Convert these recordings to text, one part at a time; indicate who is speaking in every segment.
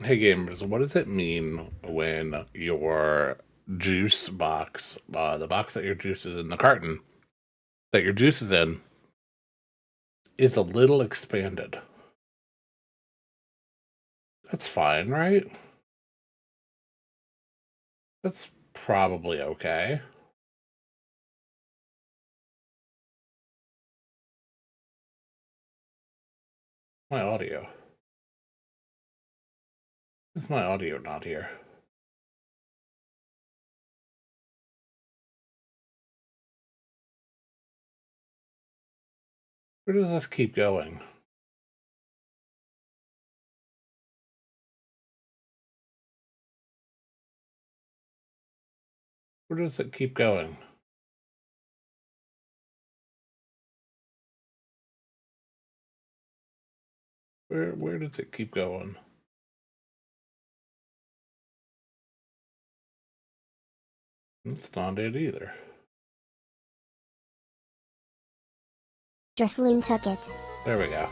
Speaker 1: Hey gamers, what does it mean when your juice box, the box that your juice is in, the carton that your juice is in, is a little expanded? That's fine, right? That's probably okay. My audio. Is my audio not here? Where does this keep going? Where does it keep going? Where does it keep going? It's not it either.
Speaker 2: Drifloon took it.
Speaker 1: There we go.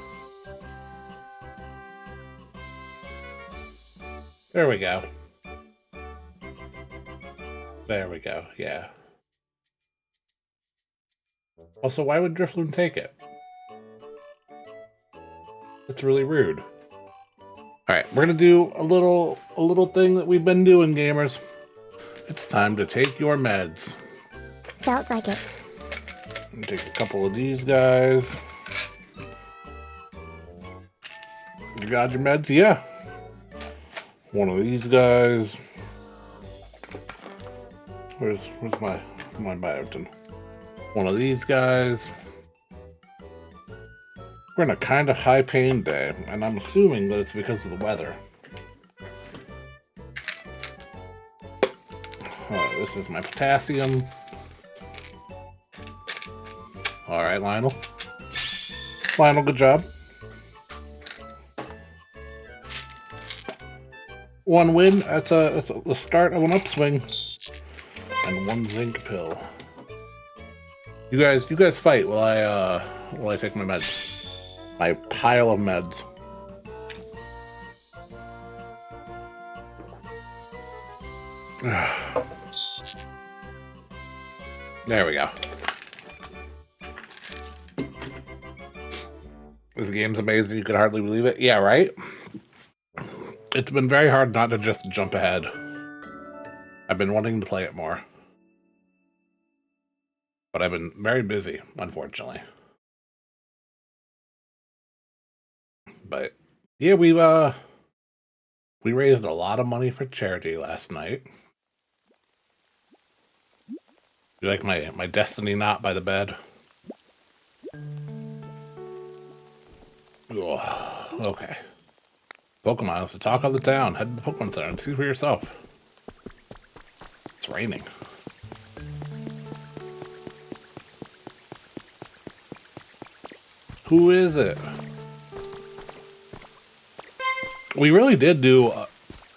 Speaker 1: There we go. There we go, yeah. Also, why would Drifloon take it? It's really rude. Alright, we're gonna do a little thing that we've been doing, gamers. It's time to take your meds.
Speaker 2: Felt like it.
Speaker 1: Take a couple of these guys. You got your meds? Yeah. One of these guys. Where's my biotin? One of these guys. We're in a kind of high pain day, and I'm assuming that it's because of the weather. This is my potassium. Alright, Lionel. Lionel, good job. One win, that's the start of an upswing. And one zinc pill. You guys fight while I take my meds. My pile of meds. There we go. This game's amazing. You could hardly believe it. Yeah, right? It's been very hard not to just jump ahead. I've been wanting to play it more. But I've been very busy, unfortunately. But yeah, we raised a lot of money for charity last night. You like my destiny knot by the bed? Oh, okay. Pokemon is the talk of the town. Head to the Pokemon Center and see for yourself. It's raining. Who is it? We really did do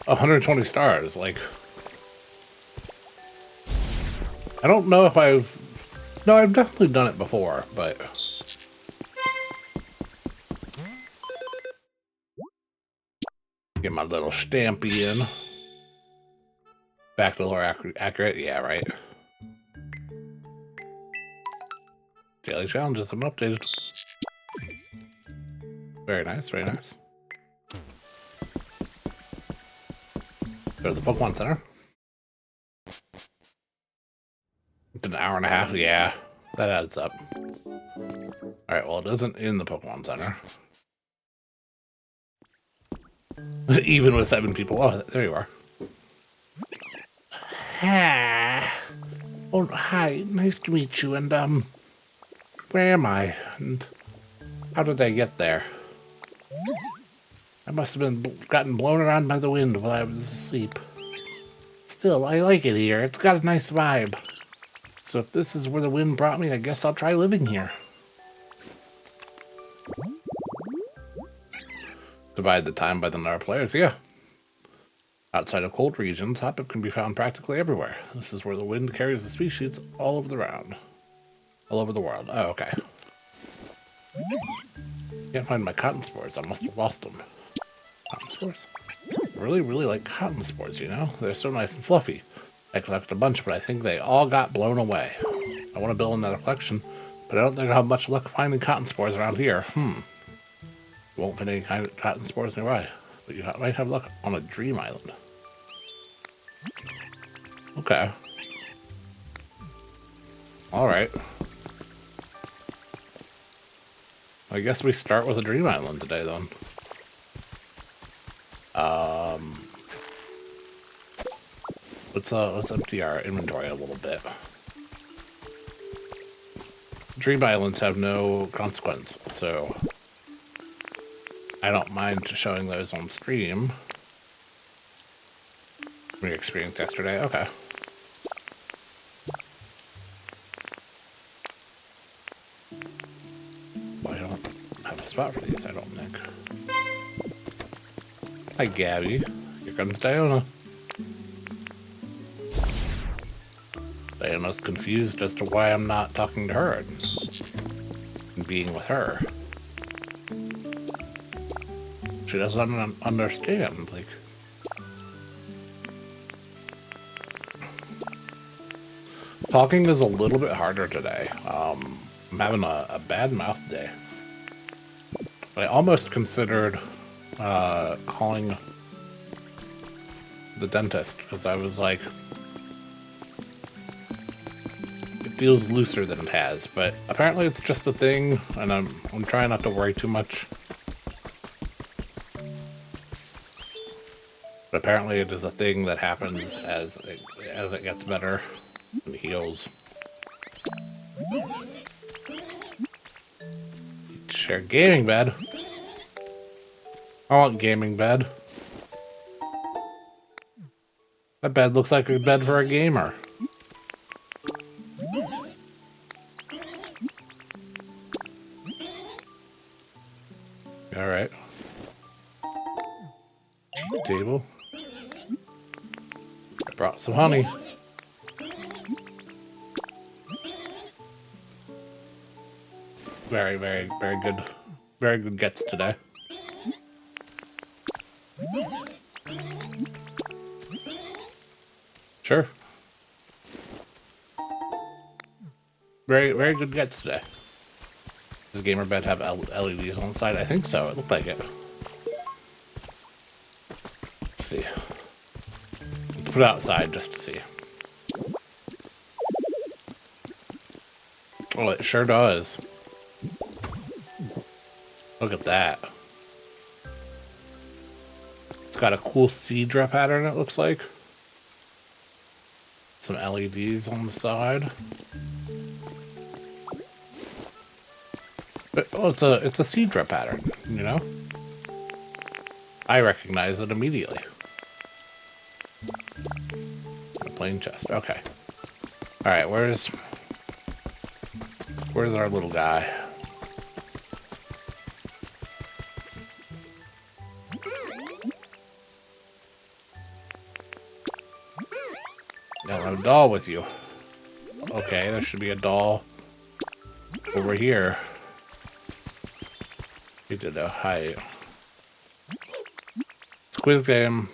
Speaker 1: 120 stars. Like, I don't know if no, I've definitely done it before, but get my little stampy in. Back to lore accurate, yeah, right. Daily challenges have been updated. Very nice, very nice. Go to the Pokemon Center. It's an hour and a half, yeah. That adds up. Alright, well, it isn't in the Pokemon Center. Even with 7 people. Oh, there you are. Ah. Oh, hi. Nice to meet you. And, where am I? And how did I get there? I must have gotten blown around by the wind while I was asleep. Still, I like it here. It's got a nice vibe. So if this is where the wind brought me, I guess I'll try living here. Divide the time by the number of players, yeah. Outside of cold regions, Hoppip can be found practically everywhere. This is where the wind carries the species all over the world. Oh, okay. Can't find my cotton spores. I must have lost them. Cotton spores? really, really like cotton spores, you know? They're so nice and fluffy. I collected a bunch, but I think they all got blown away. I want to build another collection, but I don't think I'll have much luck finding cotton spores around here. You won't find any kind of cotton spores nearby, but you might have luck on a dream island. Okay. Alright. I guess we start with a dream island today, then. Let's empty our inventory a little bit. Dream islands have no consequence, so I don't mind showing those on stream. We experienced yesterday. Okay. Well, I don't have a spot for these, I don't think. Hi, Gabby. Here comes Diona. Diona's confused as to why I'm not talking to her and being with her. She doesn't understand, like... Talking is a little bit harder today. I'm having a bad mouth day. But I almost considered calling the dentist, because I was like... It feels looser than it has, but apparently it's just a thing, and I'm trying not to worry too much. But apparently it is a thing that happens as it gets better and heals. Share gaming bed. I want gaming bed. That bed looks like a bed for a gamer. All right. Table. I brought some honey. Very, very, very good. Very good gets today. Sure. Very, very good gets today. Does gamer bed have LEDs on the side? I think so. It looked like it. Let's see. Let's put it outside just to see. Oh, it sure does. Look at that. It's got a cool Cedra pattern, it looks like. Some LEDs on the side. But, well, it's a Cedra pattern, you know? I recognize it immediately. A plain chest, okay. Alright, where's our little guy? Got a doll with you. Okay, there should be a doll over here. We did a high quiz game.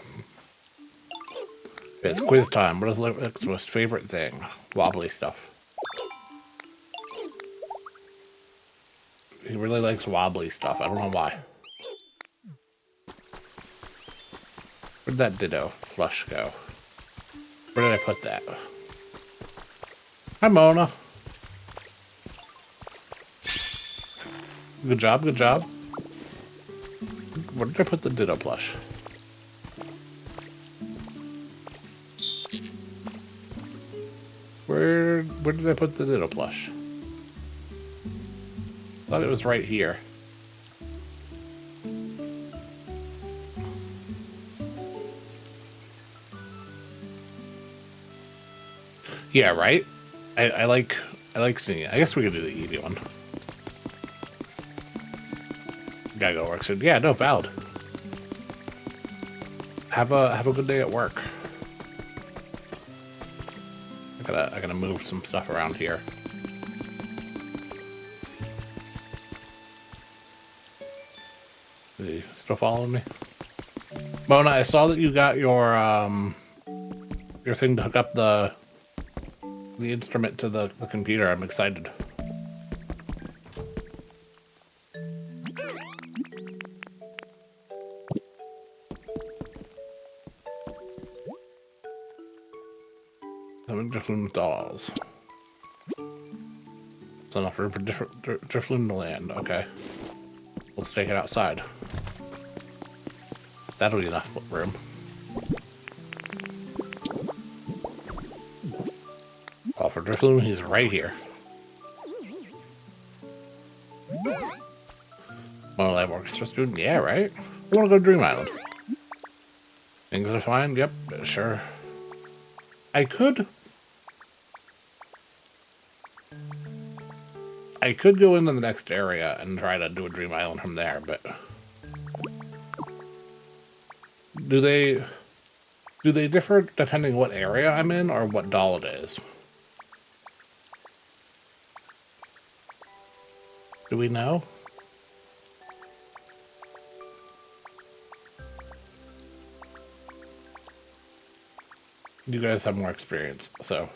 Speaker 1: It's quiz time. What is Rick's most favorite thing? Wobbly stuff. He really likes wobbly stuff. I don't know why. Where'd that Ditto flush go? Where did I put that? Hi, Mona. Good job, good job. Where did I put the Ditto plush? Where did I put the Ditto plush? Thought it was right here. Yeah, right? I like seeing it. I guess we could do the easy one. Gotta go work soon. Yeah, no, valid. Have a good day at work. I gotta move some stuff around here. Is he still following me? Mona, I saw that you got your thing to hook up the instrument to the computer. I'm excited. Having different dolls. It's enough room for different land. Okay. Let's take it outside. That'll be enough room. Oh, for Drifloon, he's right here. One Live Orchestra student? Yeah, right? I want to go to Dream Island. Things are fine? Yep, sure. I could go into the next area and try to do a Dream Island from there, but do they differ depending what area I'm in or what doll it is? Do we know? You guys have more experience, so.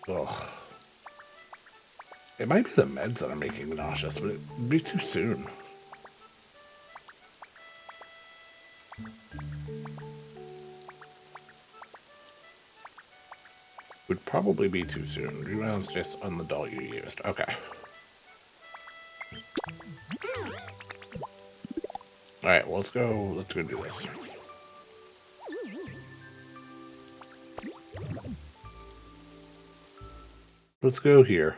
Speaker 1: Ugh. It might be the meds that are making me nauseous, but it'd be too soon. Would probably be too soon. Rebounds just on the doll you used. Okay. Alright, well, let's go do this. Let's go here.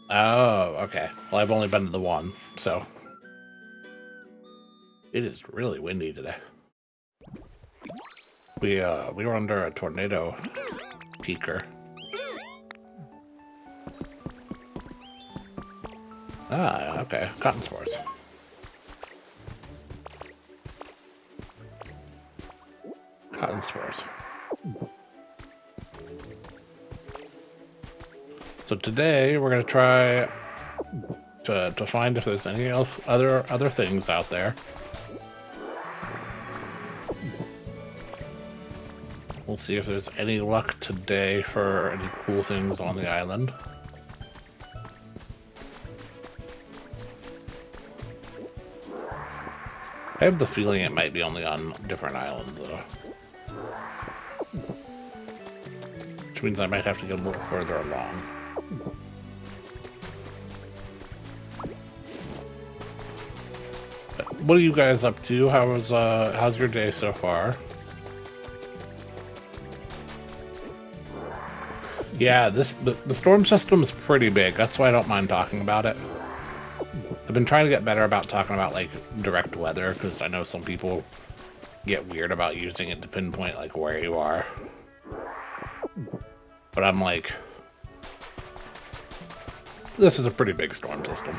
Speaker 1: Oh, okay. Well, I've only been to the one, so. It is really windy today. We were under a tornado peaker. Ah, okay. Cotton spores. Cotton spores. So today we're gonna try to find if there's any else other things out there. We'll see if there's any luck today for any cool things on the island. I have the feeling it might be only on different islands, though. Which means I might have to get a little further along. What are you guys up to? How's your day so far? Yeah, the storm system is pretty big. That's why I don't mind talking about it. I've been trying to get better about talking about like direct weather because I know some people get weird about using it to pinpoint like where you are. But I'm like, this is a pretty big storm system.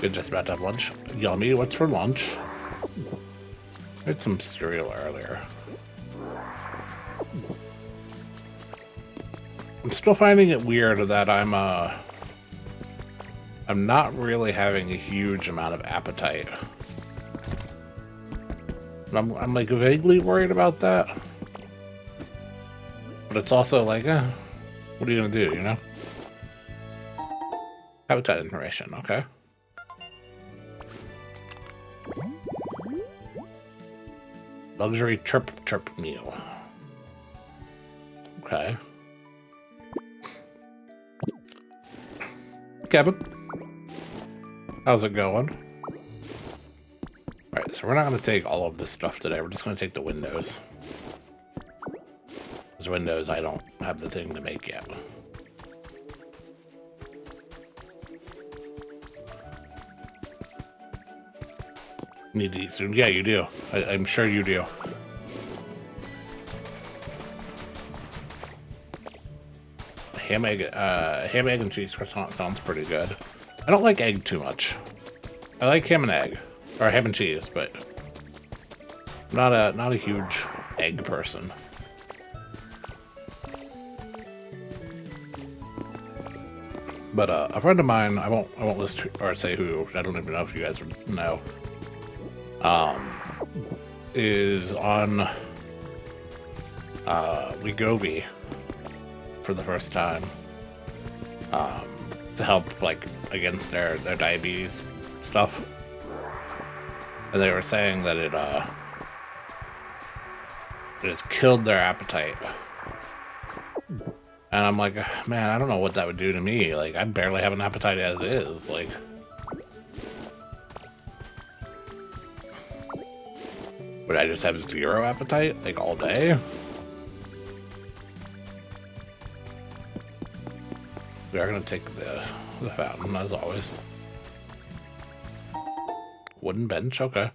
Speaker 1: Good, just about to have lunch. Yummy, what's for lunch? I had some cereal earlier. I'm still finding it weird that I'm not really having a huge amount of appetite. I'm like vaguely worried about that. But it's also like, what are you gonna do, you know? Habitat information, okay. Luxury chirp meal. Okay. Kevin, how's it going? Alright, so we're not going to take all of this stuff today. We're just going to take the windows. Those windows, I don't have the thing to make yet. Need to eat soon. Yeah, you do. I'm sure you do. ham, egg, and cheese croissant sounds pretty good. I don't like egg too much. I like ham and egg, or ham and cheese, but not a huge egg person. But a friend of mine, I won't list or say who. I don't even know if you guys would know. Is on Wegovy for the first time to help like against their diabetes stuff, and they were saying that it has killed their appetite. And I'm like, man, I don't know what that would do to me. Like, I barely have an appetite as is. Like, would I just have zero appetite, like, all day? We are gonna take the fountain, as always. Wooden bench, okay.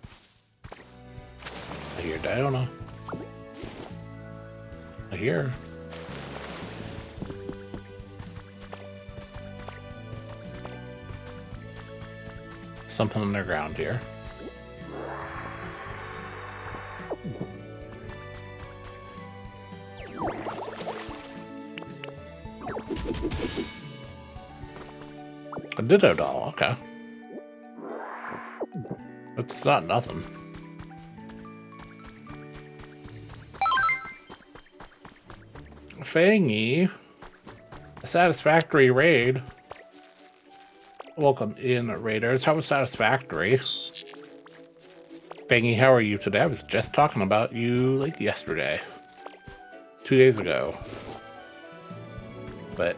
Speaker 1: I hear Diona. I hear. Something underground here. A Ditto doll, okay. It's not nothing. Fangy, a satisfactory raid. Welcome in, Raiders. How was satisfactory? Fangy, how are you today? I was just talking about you like yesterday. 2 days ago. But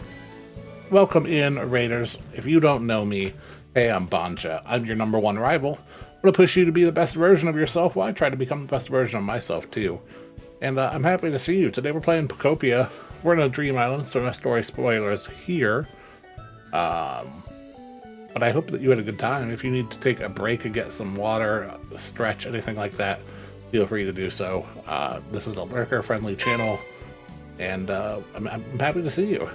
Speaker 1: welcome in, Raiders. If you don't know me, hey, I'm Bancha. I'm your #1 rival. I'm gonna push you to be the best version of yourself while I try to become the best version of myself too. And I'm happy to see you. Today we're playing Pokopia. We're in a dream island, so no story spoilers here. But I hope that you had a good time. If you need to take a break and get some water, stretch, anything like that, feel free to do so. This is a lurker-friendly channel, and I'm happy to see you.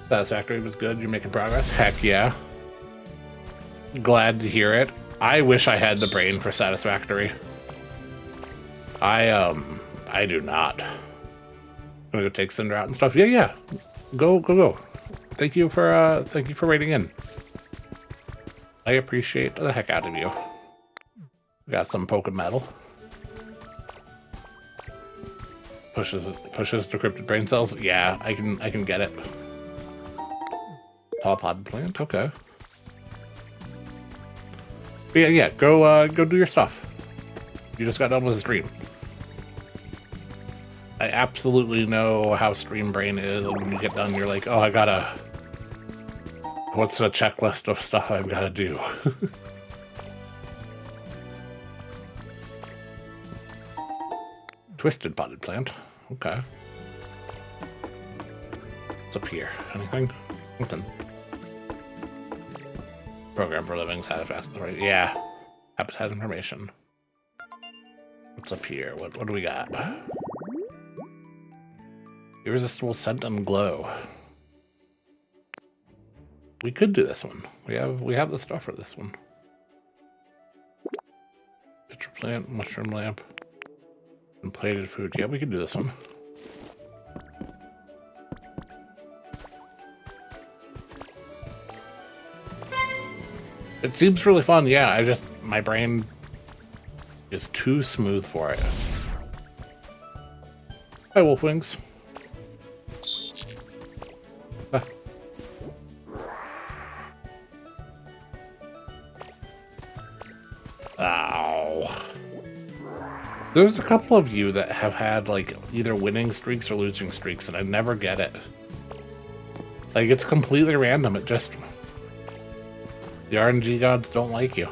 Speaker 1: Satisfactory was good. You're making progress. Heck yeah. Glad to hear it. I wish I had the brain for Satisfactory. I do not. I'm gonna go take Cinder out and stuff. Yeah. Go. Thank you for raiding in. I appreciate the heck out of you. We got some Pokemetal. Pushes decrypted brain cells. Yeah, I can get it. Tall pod plant. Okay. But yeah. Go do your stuff. You just got done with the stream. I absolutely know how stream brain is, and when you get done, you're like, oh, I gotta. What's a checklist of stuff I've got to do? Twisted potted plant. Okay. What's up here? Anything? Nothing. Program for living satisfactory. Yeah. Habitat information. What's up here? What do we got? Irresistible scent and glow. We could do this one. We have the stuff for this one. Pitcher plant, mushroom lamp, and plated food. Yeah, we could do this one. It seems really fun. Yeah, my brain is too smooth for it. Hi, Wolfwings. Ow. There's a couple of you that have had like either winning streaks or losing streaks, and I never get it. Like, it's completely random. It just, the RNG gods don't like you.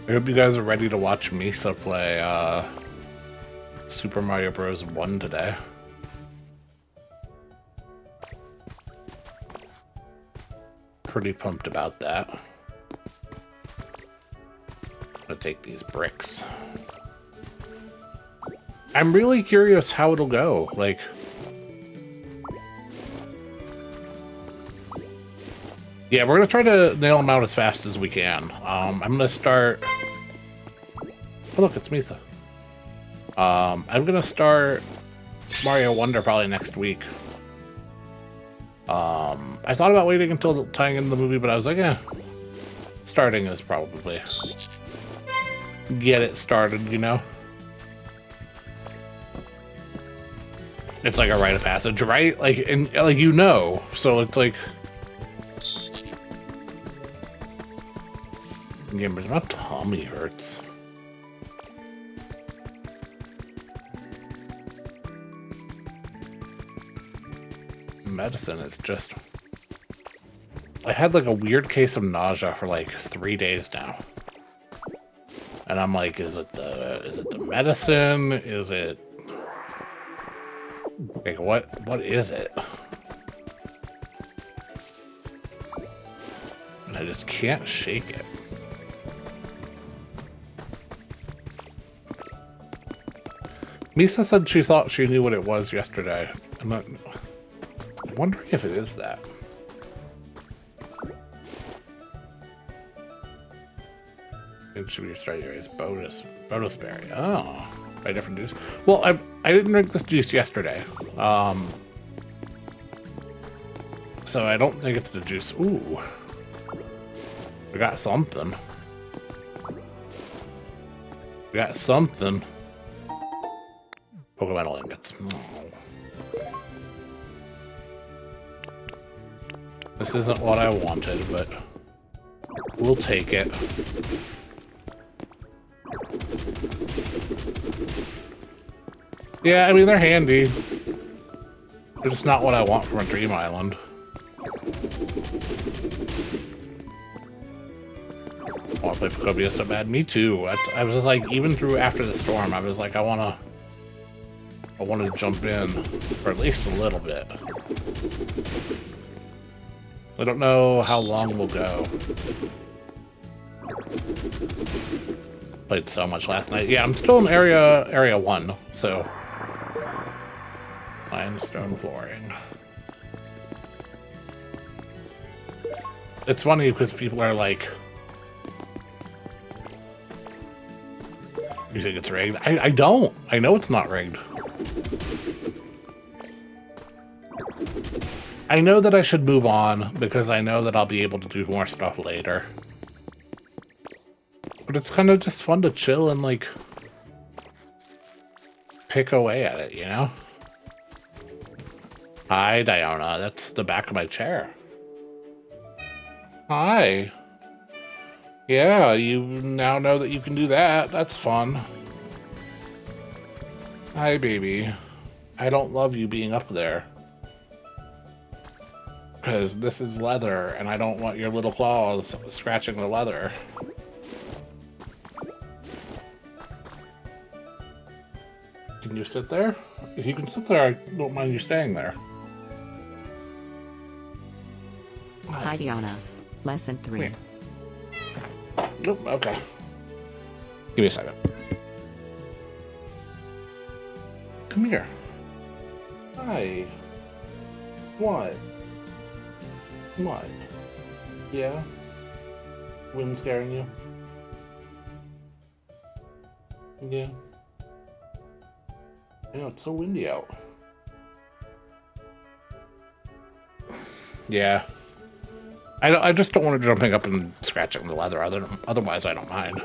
Speaker 1: I hope you guys are ready to watch Misa play Super Mario Bros. 1 today. Pretty pumped about that. I'm gonna take these bricks. I'm really curious how it'll go. Like, yeah, we're gonna try to nail them out as fast as we can. I'm gonna start. Oh, look, it's Misa. I'm gonna start Mario Wonder probably next week. I thought about waiting until tying in the movie, but I was like, eh, starting is probably get it started, you know? It's like a rite of passage, right? Like, and like, you know, so it's like, gamers, my tummy hurts. Medicine is just, I had like a weird case of nausea for like 3 days now, and I'm like, is it the medicine? Is it like what is it? And I just can't shake it. Misa said she thought she knew what it was yesterday. I'm wondering if it is that. It should be strawberries, bonus berry. Oh, by different juice. Well, I didn't drink this juice yesterday, so I don't think it's the juice. Ooh, we got something. We got something. Pokemon ingots. Oh. This isn't what I wanted, but we'll take it. Yeah, I mean, they're handy. They're just not what I want from a Dream Island. I want to play Pokopia so bad. Me too. I was just like, even through After the Storm, I was like, I want to jump in for at least a little bit. I don't know how long we'll go. Played so much last night. Yeah, I'm still in area 1, so limestone flooring. It's funny because people are like, you think it's rigged? I don't. I know it's not rigged. I know that I should move on because I know that I'll be able to do more stuff later. But it's kind of just fun to chill and like pick away at it, you know? Hi, Diona. That's the back of my chair. Hi. Yeah, you now know that you can do that. That's fun. Hi, baby. I don't love you being up there. Because this is leather, and I don't want your little claws scratching the leather. Can you sit there? If you can sit there, I don't mind you staying there.
Speaker 3: Hi, Diona. Lesson 3.
Speaker 1: Nope, okay. Give me a second. Come here. Hi. What? What? Yeah? Wind scaring you? Yeah. I know, it's so windy out. Yeah. I just don't want to jumping up and scratching the leather. Otherwise, I don't mind.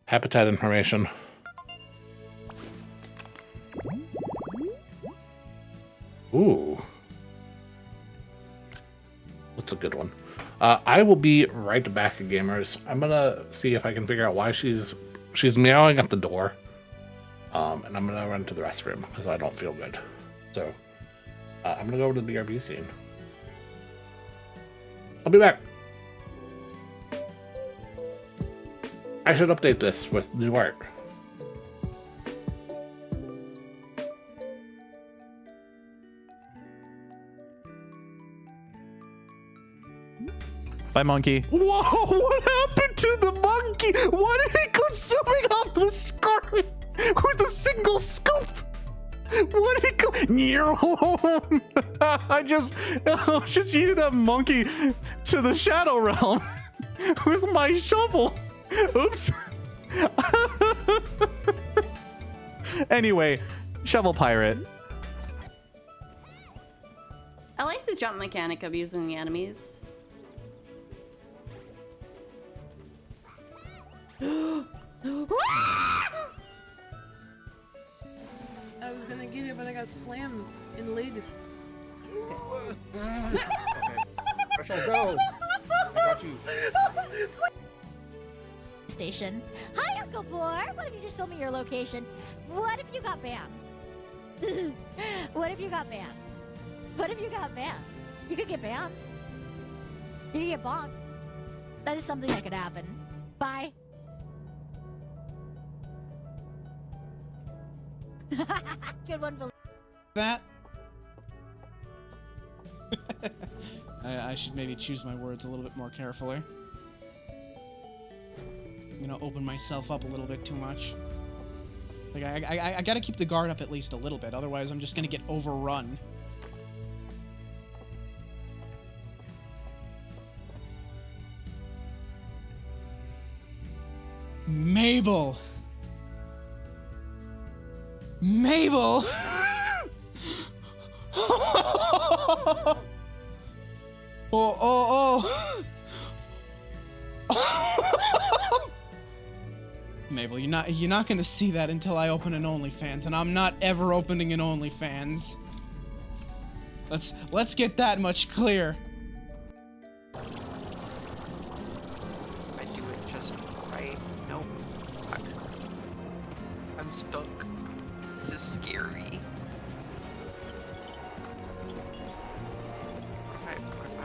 Speaker 1: Habitat information. Ooh. That's a good one. I will be right back, gamers. I'm gonna see if I can figure out why she's meowing at the door. And I'm gonna run to the restroom because I don't feel good. So I'm gonna go over to the BRB scene. I'll be back. I should update this with new art.
Speaker 4: Bye, monkey. Whoa, what happened to the monkey? Why did it go zooming off the screen with a single scoop? What did it go? I just used that monkey to the shadow realm with my shovel. Oops. Anyway, shovel pirate.
Speaker 5: I like the jump mechanic of using the enemies.
Speaker 6: I was gonna get it, but I got slammed in lid.
Speaker 7: Okay. I shall go. I got you.
Speaker 2: Station. Hi, Uncle Boar. What if you just told me your location? What if you got banned? What if you got banned? What if you got banned? You could get banned. You could get bonked. That is something that could happen. Bye. Good one, Bill.
Speaker 8: That. I should maybe choose my words a little bit more carefully. I'm gonna open myself up a little bit too much. Like I gotta keep the guard up at least a little bit, otherwise I'm just gonna get overrun. Mabel! Mabel! Oh. Mabel, you're not gonna see that until I open an OnlyFans, and I'm not ever opening an OnlyFans. Let's get that much clear.
Speaker 9: I do it just right. Nope. Fuck. I'm stuck. This is scary. What if I...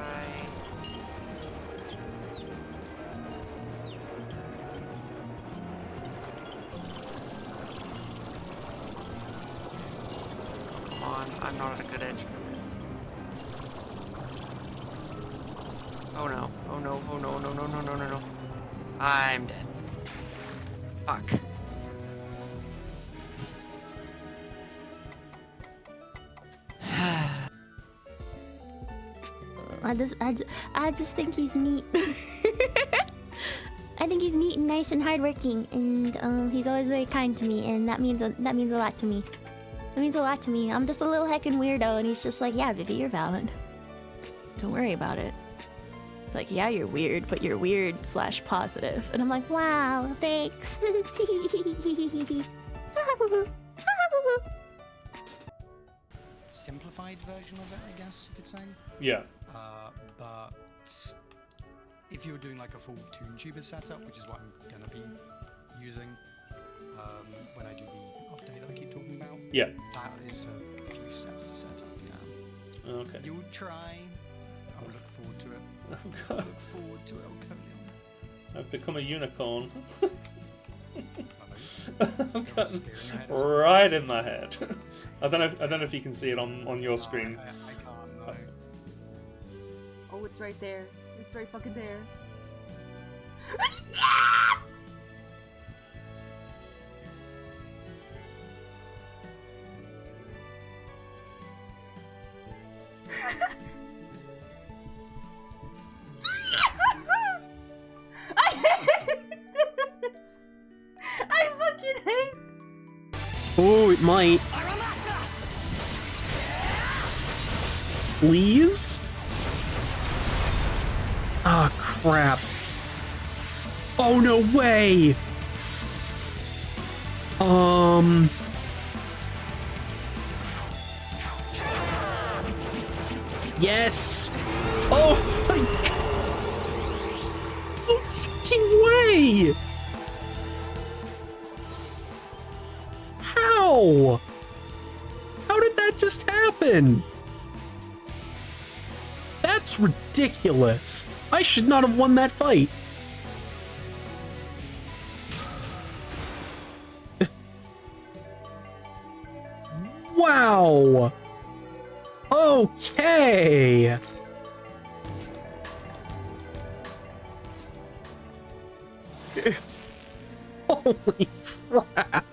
Speaker 9: Come on, I'm not at a good edge for this. Oh no. Oh no. Oh no. No, no, no, no, no, no. I'm dead. Fuck.
Speaker 2: I just think he's neat. I think he's neat and nice and hardworking, and he's always very kind to me, and that means a lot to me. It means a lot to me. I'm just a little heckin' weirdo, and he's just like, yeah, Vivi, you're valid. Don't worry about it. Like, yeah, you're weird, but you're weird / positive. And I'm like, wow, thanks.
Speaker 7: Simplified version of it, I guess you could say.
Speaker 1: Yeah.
Speaker 7: But if you're doing like a full ToonTuber setup, which is what I'm gonna be using when I do the update that I keep talking about.
Speaker 1: Yeah.
Speaker 7: That is a few steps to set up. Yeah.
Speaker 1: Okay.
Speaker 7: You'll try. I'll look forward to it.
Speaker 1: Oh,
Speaker 7: I'll
Speaker 1: God.
Speaker 7: look forward to it, Elconium.
Speaker 1: I've become a unicorn.
Speaker 7: I'm cutting
Speaker 1: right in my head. I don't know if you can see it on your screen.
Speaker 7: I can't. No.
Speaker 6: Oh, it's right there. It's right fucking there.
Speaker 5: I hate this! I fucking hate.
Speaker 10: Oh, it might. Please? Ah, crap. Oh, no way! Yes! Oh my god! No fucking way! How? How did that just happen? That's ridiculous. I should not have won that fight. Wow. Okay. Holy crap.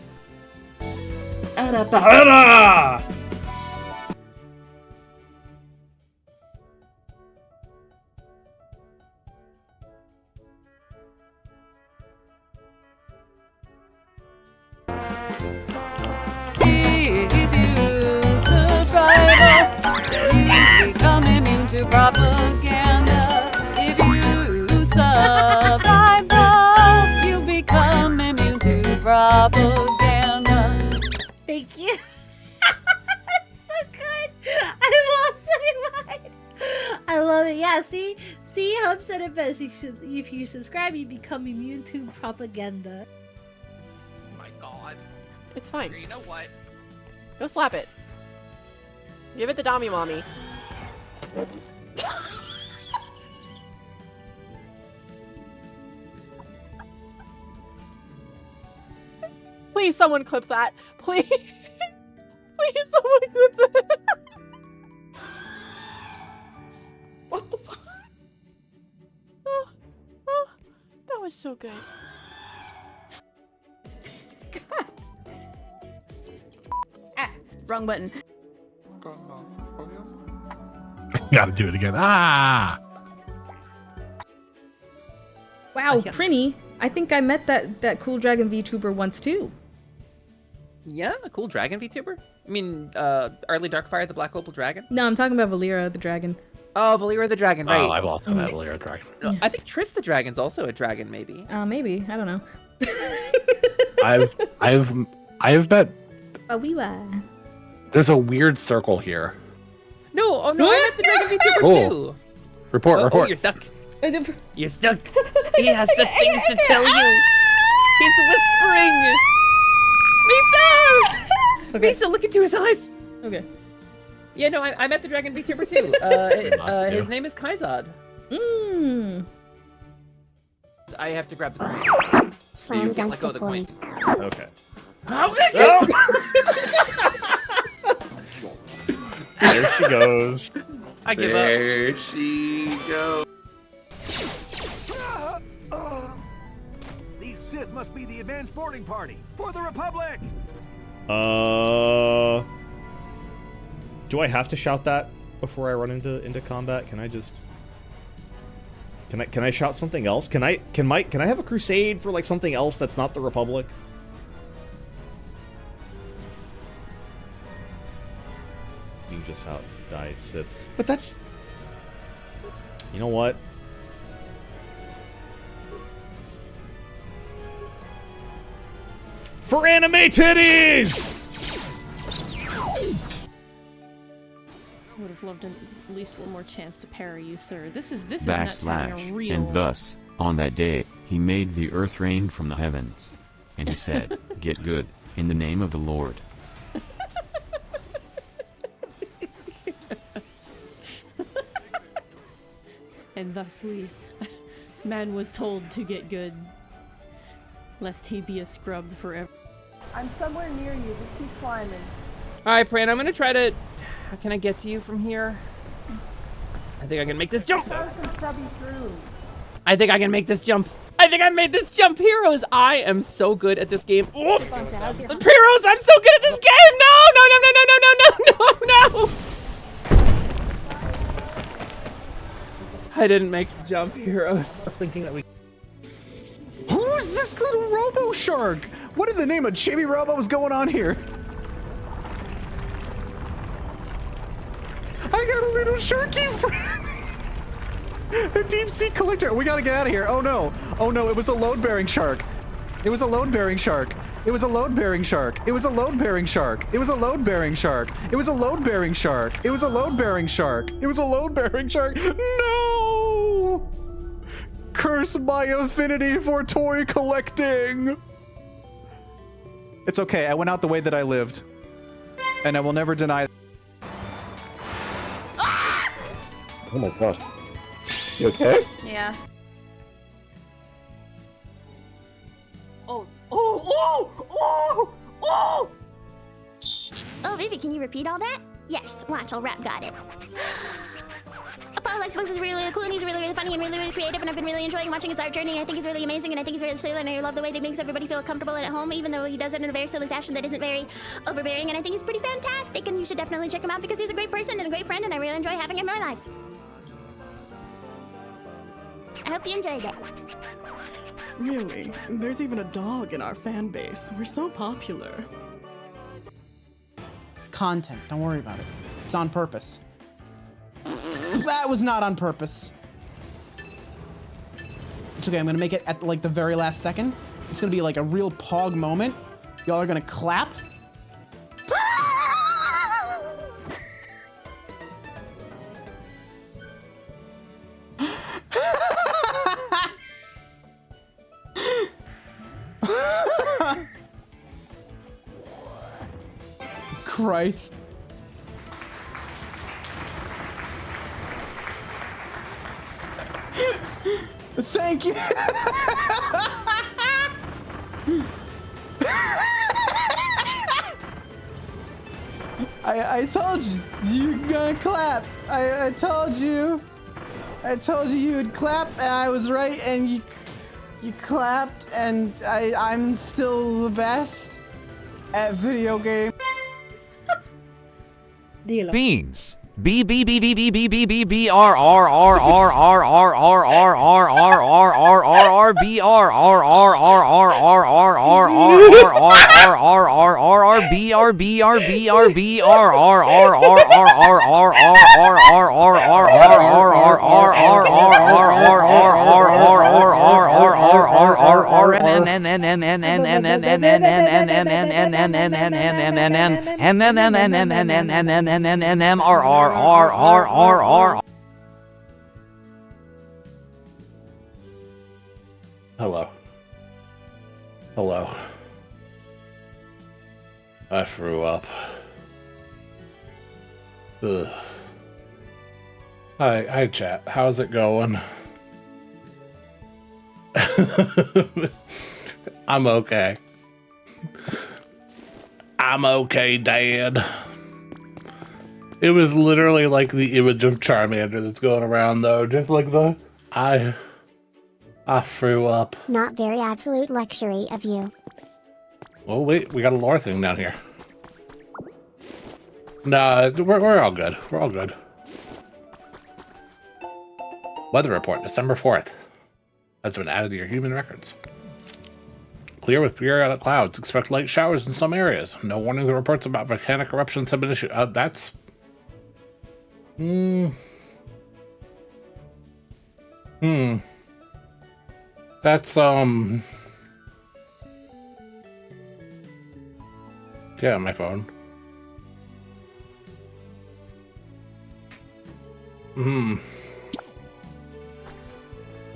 Speaker 6: If you subscribe, you become immune to propaganda. If you subscribe, you become immune to propaganda.
Speaker 11: Thank you. So good. I lost my mind. I love it. Yeah, see, Hub said it best. If you subscribe, you become immune to propaganda.
Speaker 9: Oh my god.
Speaker 12: It's fine.
Speaker 9: You know what?
Speaker 12: Go slap it. Give it the Dommy Mommy. Please, someone clip that. Please. Please, someone clip that. What the fuck? Oh, that was so good.
Speaker 5: Wrong button.
Speaker 10: Gotta do it again. Ah!
Speaker 11: Wow, Prinny. I think I met that cool dragon VTuber once too.
Speaker 13: Yeah, a cool dragon VTuber? I mean, Early Darkfire the Black Opal Dragon?
Speaker 11: No, I'm talking about Valera the dragon.
Speaker 13: Oh, Valera the Dragon, right.
Speaker 10: Oh, I've also met Valera Dragon.
Speaker 13: No, I think Triss the Dragon's also a dragon, maybe.
Speaker 11: Maybe. I don't know.
Speaker 1: I've met.
Speaker 11: Awiwa.
Speaker 1: There's a weird circle here.
Speaker 13: No, oh no, I met the dragon VTuber
Speaker 1: Oh.
Speaker 13: too.
Speaker 1: Report.
Speaker 13: Oh, you're stuck. You're stuck. He has some things to tell you. He's whispering. Misa!
Speaker 11: Okay.
Speaker 13: Misa, look into his eyes.
Speaker 11: Okay.
Speaker 13: Yeah, no, I met the dragon VTuber too. His name is Kaizad.
Speaker 11: Mmm.
Speaker 13: I have to grab the coin. So you can't let go of the coin.
Speaker 10: Okay. There she goes.
Speaker 13: I give
Speaker 9: There
Speaker 13: up.
Speaker 9: she goes.
Speaker 14: These Sith must be the advanced boarding party for the Republic.
Speaker 4: Do I have to shout that before I run into combat? Can I just can I shout something else? Can I have a crusade for like something else that's not the Republic? You just out die Sith. But that's, you know what? For anime titties!
Speaker 12: I would have loved at least one more chance to parry you, sir. This is not having a real.
Speaker 15: And thus, on that day, he made the earth rain from the heavens. And he said, "Get good, in the name of the Lord."
Speaker 12: And thusly, man was told to get good, lest he be a scrub forever.
Speaker 6: I'm somewhere near you. Just keep climbing.
Speaker 13: Alright, Pran, I'm gonna try to... How can I get to you from here? I think I can make this jump! I think I can make this jump! I think I made this jump, heroes! I am so good at this game. Oof! Heroes, I'm so good at this game! No! I didn't make the jump, heroes.
Speaker 1: Thinking that we.
Speaker 4: Who's this little Robo Shark? What in the name of Chibi Robo is going on here? I got a little sharky friend. A deep sea collector. We gotta get out of here. Oh no. Oh no, it was a load bearing shark. It was a load bearing shark. It was a load bearing shark. It was a load bearing shark. It was a load bearing shark. It was a load bearing shark. It was a load bearing shark. It was a load bearing shark. No! Curse my affinity for toy collecting. It's okay. I went out the way that I lived. And I will never deny.
Speaker 10: Oh my god. You okay?
Speaker 5: Yeah.
Speaker 2: Oh, Vivi, can you repeat all that? Yes, watch, I'll rap got it. well. Xbox is really, really cool, and he's really, really funny and really, really creative, and I've been really enjoying watching his art journey, and I think he's really amazing, and I think he's really silly, and I love the way that he makes everybody feel comfortable and at home, even though he does it in a very silly fashion that isn't very overbearing, and I think he's pretty fantastic, and you should definitely check him out because he's a great person and a great friend, and I really enjoy having him in my life. I hope you enjoyed it.
Speaker 16: Really? There's even a dog in our fan base. We're so popular.
Speaker 8: It's content. Don't worry about it. It's on purpose. That was not on purpose. It's okay. I'm gonna make it at like the very last second. It's gonna be like a real pog moment. Y'all are gonna clap. Christ. Thank you. I told you you're gonna clap. I told you you would clap, and I was right, and you clapped, and I'm still the best at video games.
Speaker 17: Beans. B B B B B B B B B R R R R R R R R R R R R R R B R R R R R R R R R R R R R B R B R B R B R R R R R R R R R R R.
Speaker 1: Hello. Hello. I threw up. Ugh. Hi, chat. How's it going? I'm okay. I'm okay, Dad. It was literally like the image of Charmander that's going around, though. Just like the... I threw up.
Speaker 18: Not very absolute luxury of you.
Speaker 1: Oh, wait. We got a lore thing down here. Nah, we're all good. We're all good. Weather report, December 4th. Has been added to your human records. Clear with periodic clouds. Expect light showers in some areas. No warnings or reports about volcanic eruptions have been issued. That's... That's, yeah, my phone.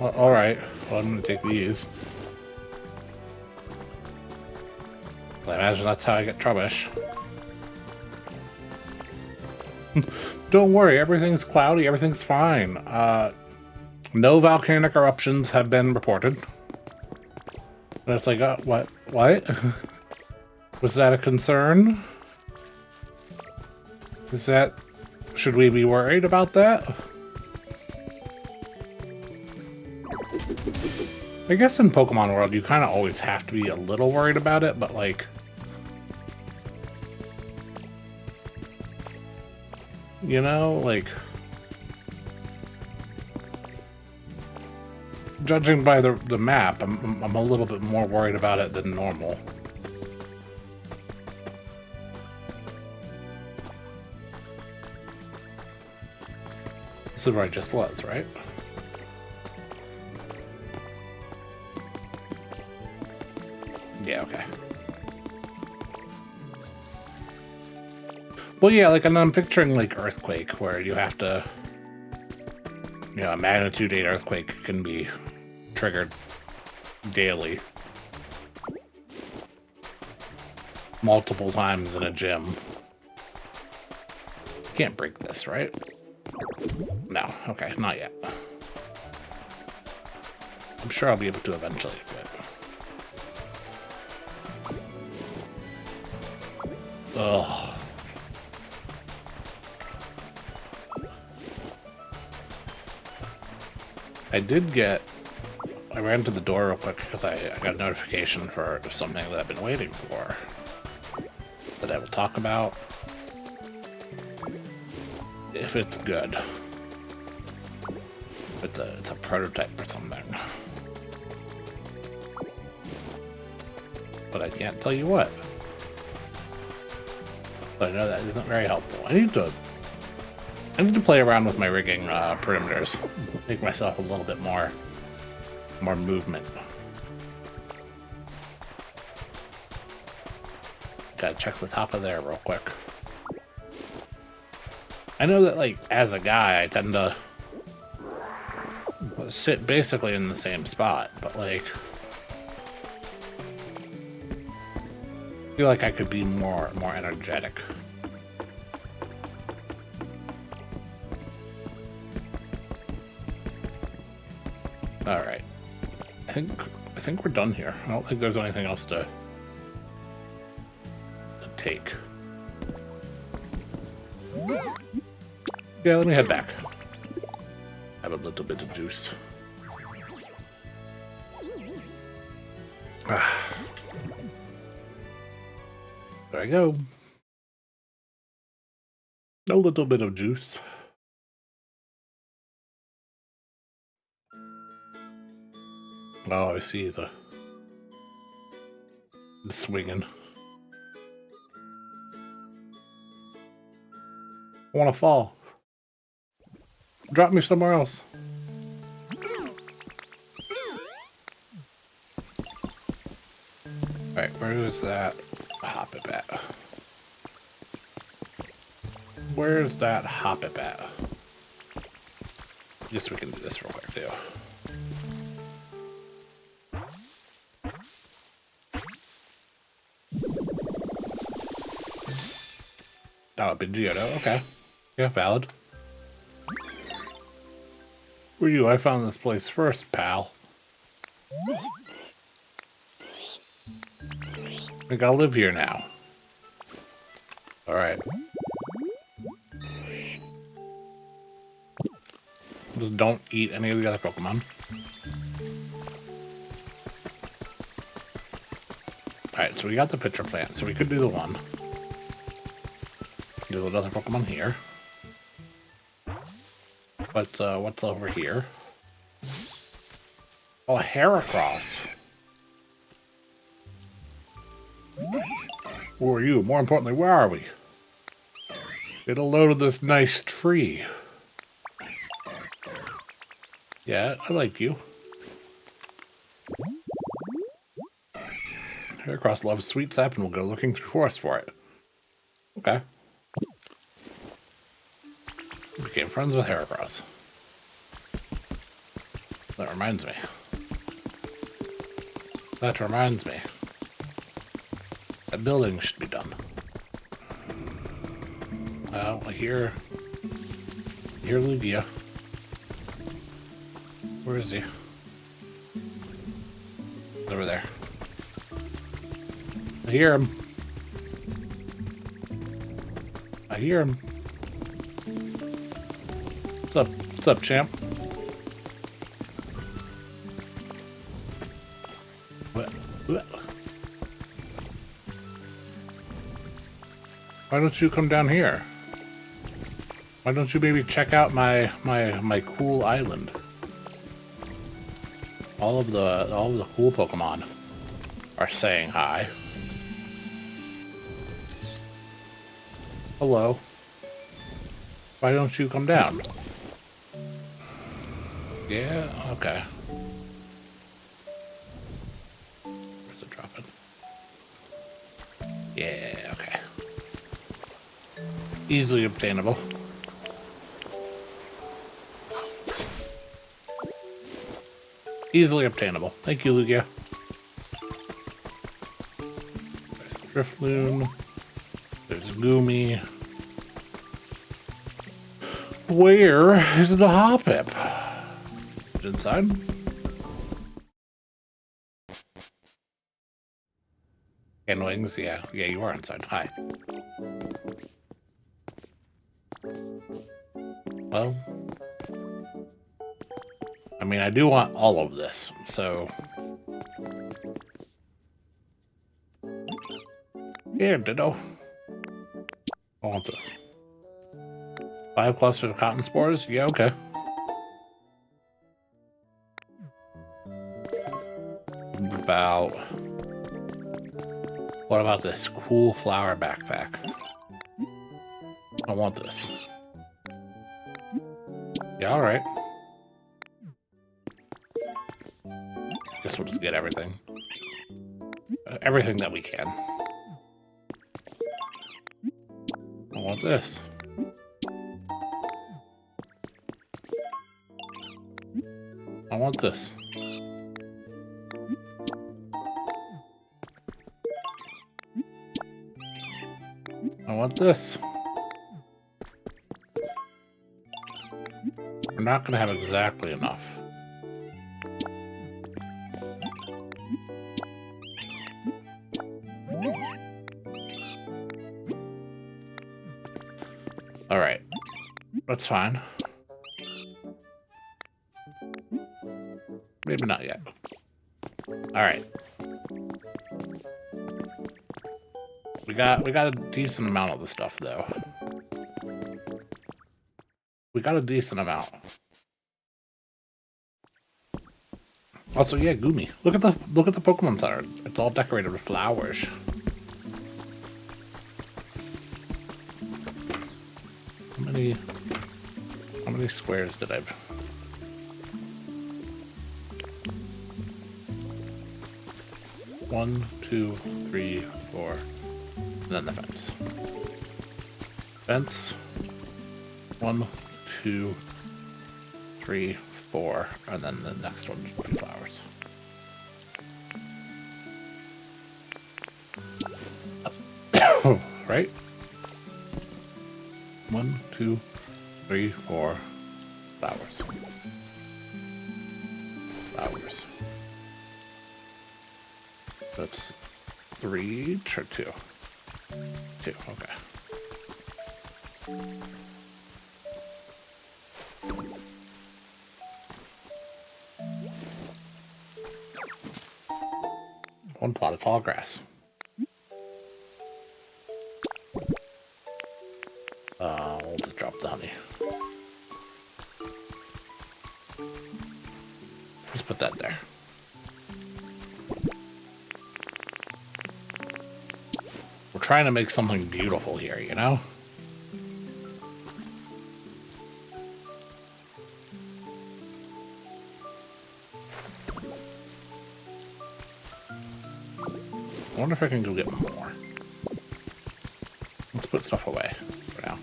Speaker 1: Well, alright. Well, I'm gonna take these. I imagine that's how I get Trubbish. Don't worry, everything's cloudy, everything's fine. No volcanic eruptions have been reported. And it's like, what? Was that a concern? Should we be worried about that? I guess in Pokemon World, you kind of always have to be a little worried about it, but like... You know, like... Judging by the map, I'm a little bit more worried about it than normal. This is where I just was, right? Yeah, okay. Well, yeah, like, and I'm picturing, like, Earthquake, where you have to... You know, a magnitude 8 earthquake can be triggered daily. Multiple times in a gym. Can't break this, right? No, okay, not yet. I'm sure I'll be able to eventually, but... Ugh. I ran to the door real quick because I got a notification for something that I've been waiting for that I will talk about if it's good. It's a prototype or something. But I can't tell you what. But I know that isn't very helpful. I need to play around with my rigging perimeters. Make myself a little bit more movement. Gotta check the top of there real quick. I know that, like, as a guy, I tend to sit basically in the same spot, but, like, I feel like I could be more energetic. All right. I think we're done here. I don't think there's anything else to take. Yeah, let me head back. Have a little bit of juice. There I go. A little bit of juice. Oh, I see the swinging. I want to fall. Drop me somewhere else. Alright, where is that Hoppip at? Where's that Hoppip at? I guess we can do this real quick too. Oh, Pidgeotto, okay. Yeah, valid. Where are you? I found this place first, pal. I think I'll live here now. Alright. Just don't eat any of the other Pokemon. Alright, so we got the pitcher plant, so we could do the one. There's another Pokemon here. But what's over here? Oh, a Heracross. Who are you? More importantly, where are we? Get a load of this nice tree. Yeah, I like you. Heracross loves sweet sap and will go looking through forest for it. Okay. Became friends with Heracross. That reminds me. That building should be done. I hear Lugia. Where is he? He's over there. I hear him. What's up, champ? What? Why don't you come down here? Why don't you maybe check out my cool island? All of the cool Pokemon are saying hi. Hello. Why don't you come down? Yeah, okay. Where's it dropping? Yeah, okay. Easily obtainable. Easily obtainable. Thank you, Lugia. There's Drifloon. There's Goomy. Where is the Hoppip? Is it inside? And wings, yeah, you are inside. Hi. Well, I mean, I do want all of this, so... Yeah, ditto. I want this. 5 clusters of cotton spores? Yeah, okay. What about this cool flower backpack? I want this. Yeah, alright. Guess we'll just get everything. Everything that we can. I want this. I want this. I want this. We're not going to have exactly enough. All right. That's fine. Maybe not yet. All right. We got a decent amount of the stuff though. We got a decent amount. Also, yeah, Gumi. Look at the Pokemon Center. It's all decorated with flowers. How many squares did I? 1, 2, 3, 4. And then the fence. Fence. 1, 2, 3, 4, and then the next one should be flowers. Right? 1, 2, 3, 4. Flowers. Flowers. That's 3 or 2. 2, okay. One plot of tall grass. We'll just drop the honey. Just put that there. We're trying to make something beautiful here, you know? I wonder if I can go get more. Let's put stuff away for now.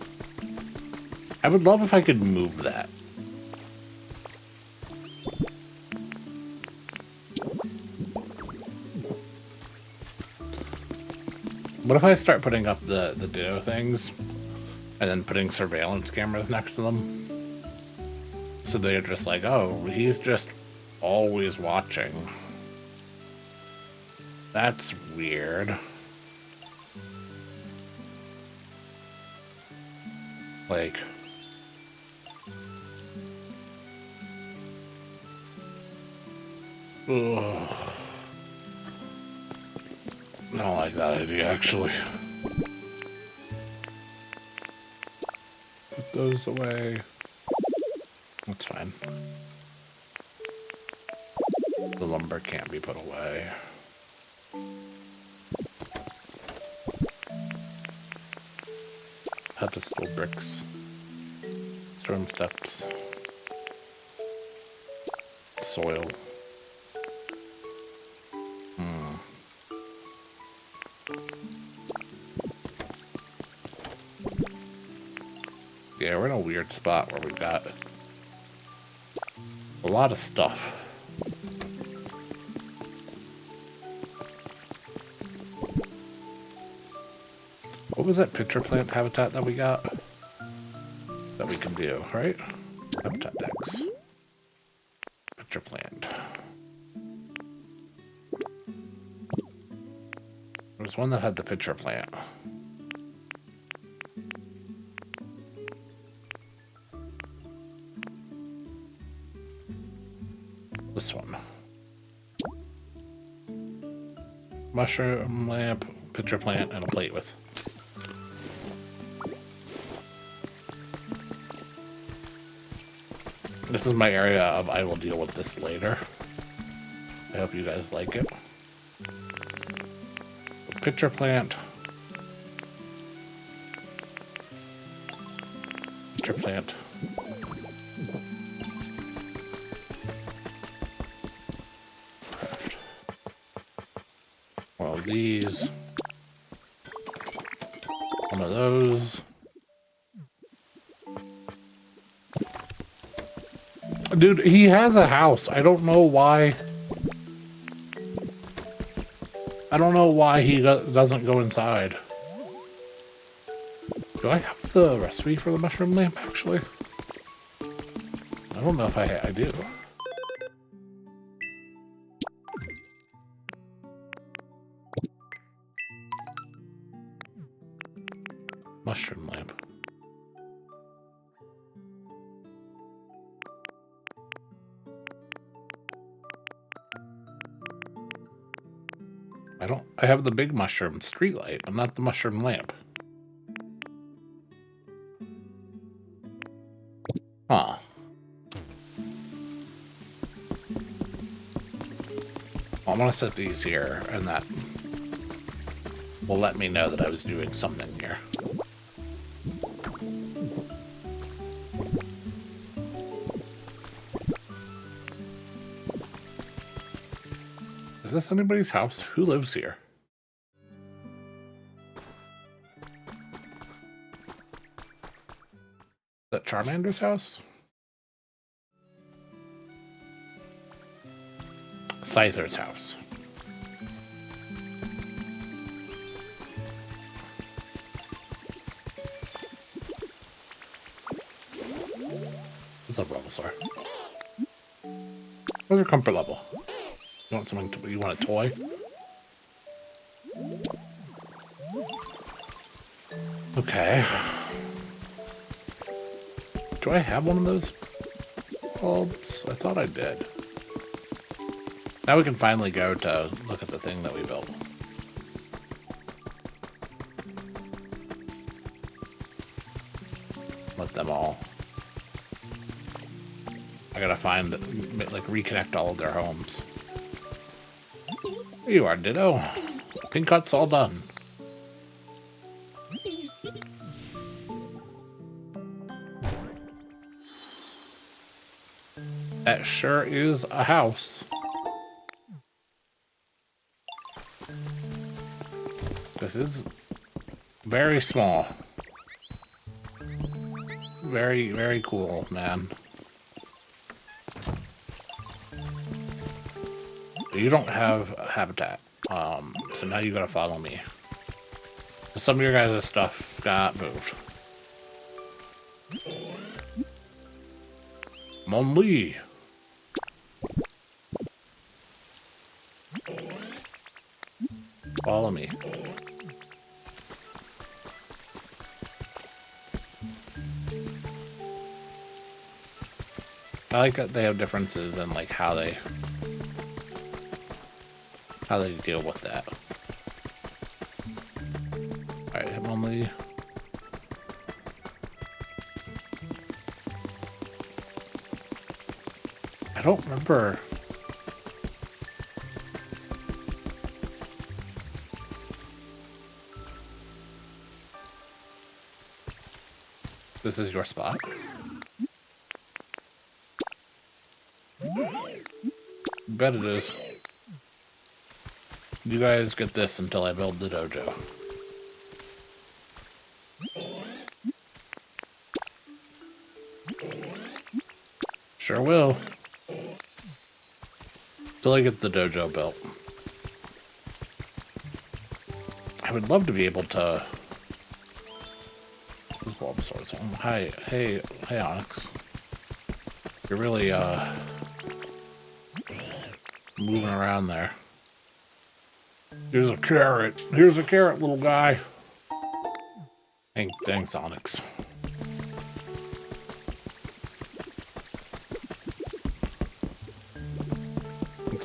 Speaker 1: I would love if I could move that. What if I start putting up the Ditto things and then putting surveillance cameras next to them? So they're just like, oh, he's just always watching. That's weird. Like... Ugh. I don't like that idea, actually. Put those away. That's fine. The lumber can't be put away. Pedestal bricks. Stone steps. Soil. Yeah, we're in a weird spot where we've got a lot of stuff. What was that pitcher plant habitat that we got? That we can do, right? Habitat decks. Pitcher plant. There was one that had the pitcher plant. This one. Mushroom lamp, pitcher plant, and a plate with. This is my area of I will deal with this later. I hope you guys like it. Pitcher plant. Pitcher plant. One of these. One of those. Dude, he has a house. I don't know why. I don't know why he doesn't go inside. Do I have the recipe for the mushroom lamp, actually? I don't know if I do. Mushroom lamp. I have the big mushroom streetlight, but not the mushroom lamp. Huh. Well, I'm gonna set these here, and that will let me know that I was doing something here. Is this anybody's house? Who lives here? Is that Charmander's house? Scyther's house. What's up, Bulbasaur? What's your comfort level? You want something to, you want a toy? Okay. Do I have one of those bulbs? I thought I did. Now we can finally go to look at the thing that we built. Let them all. I gotta find, like, reconnect all of their homes. Here you are, Ditto. Pink Hut's all done. That sure is a house. This is very small. Very, very cool, man. You don't have habitat, so now you gotta follow me. Some of your guys' stuff got moved. Mon Lee. Follow me. I like that they have differences in like how they deal with that. Alright, Hitmonlee. I don't remember. This is your spot. Bet it is. You guys get this until I build the dojo. Sure will. Till I get the dojo built. I would love to be able to... This Bulbasaur's home. Hi, hey, Onyx. You're really, moving around there. Here's a carrot. Here's a carrot, little guy. Thanks, Onyx.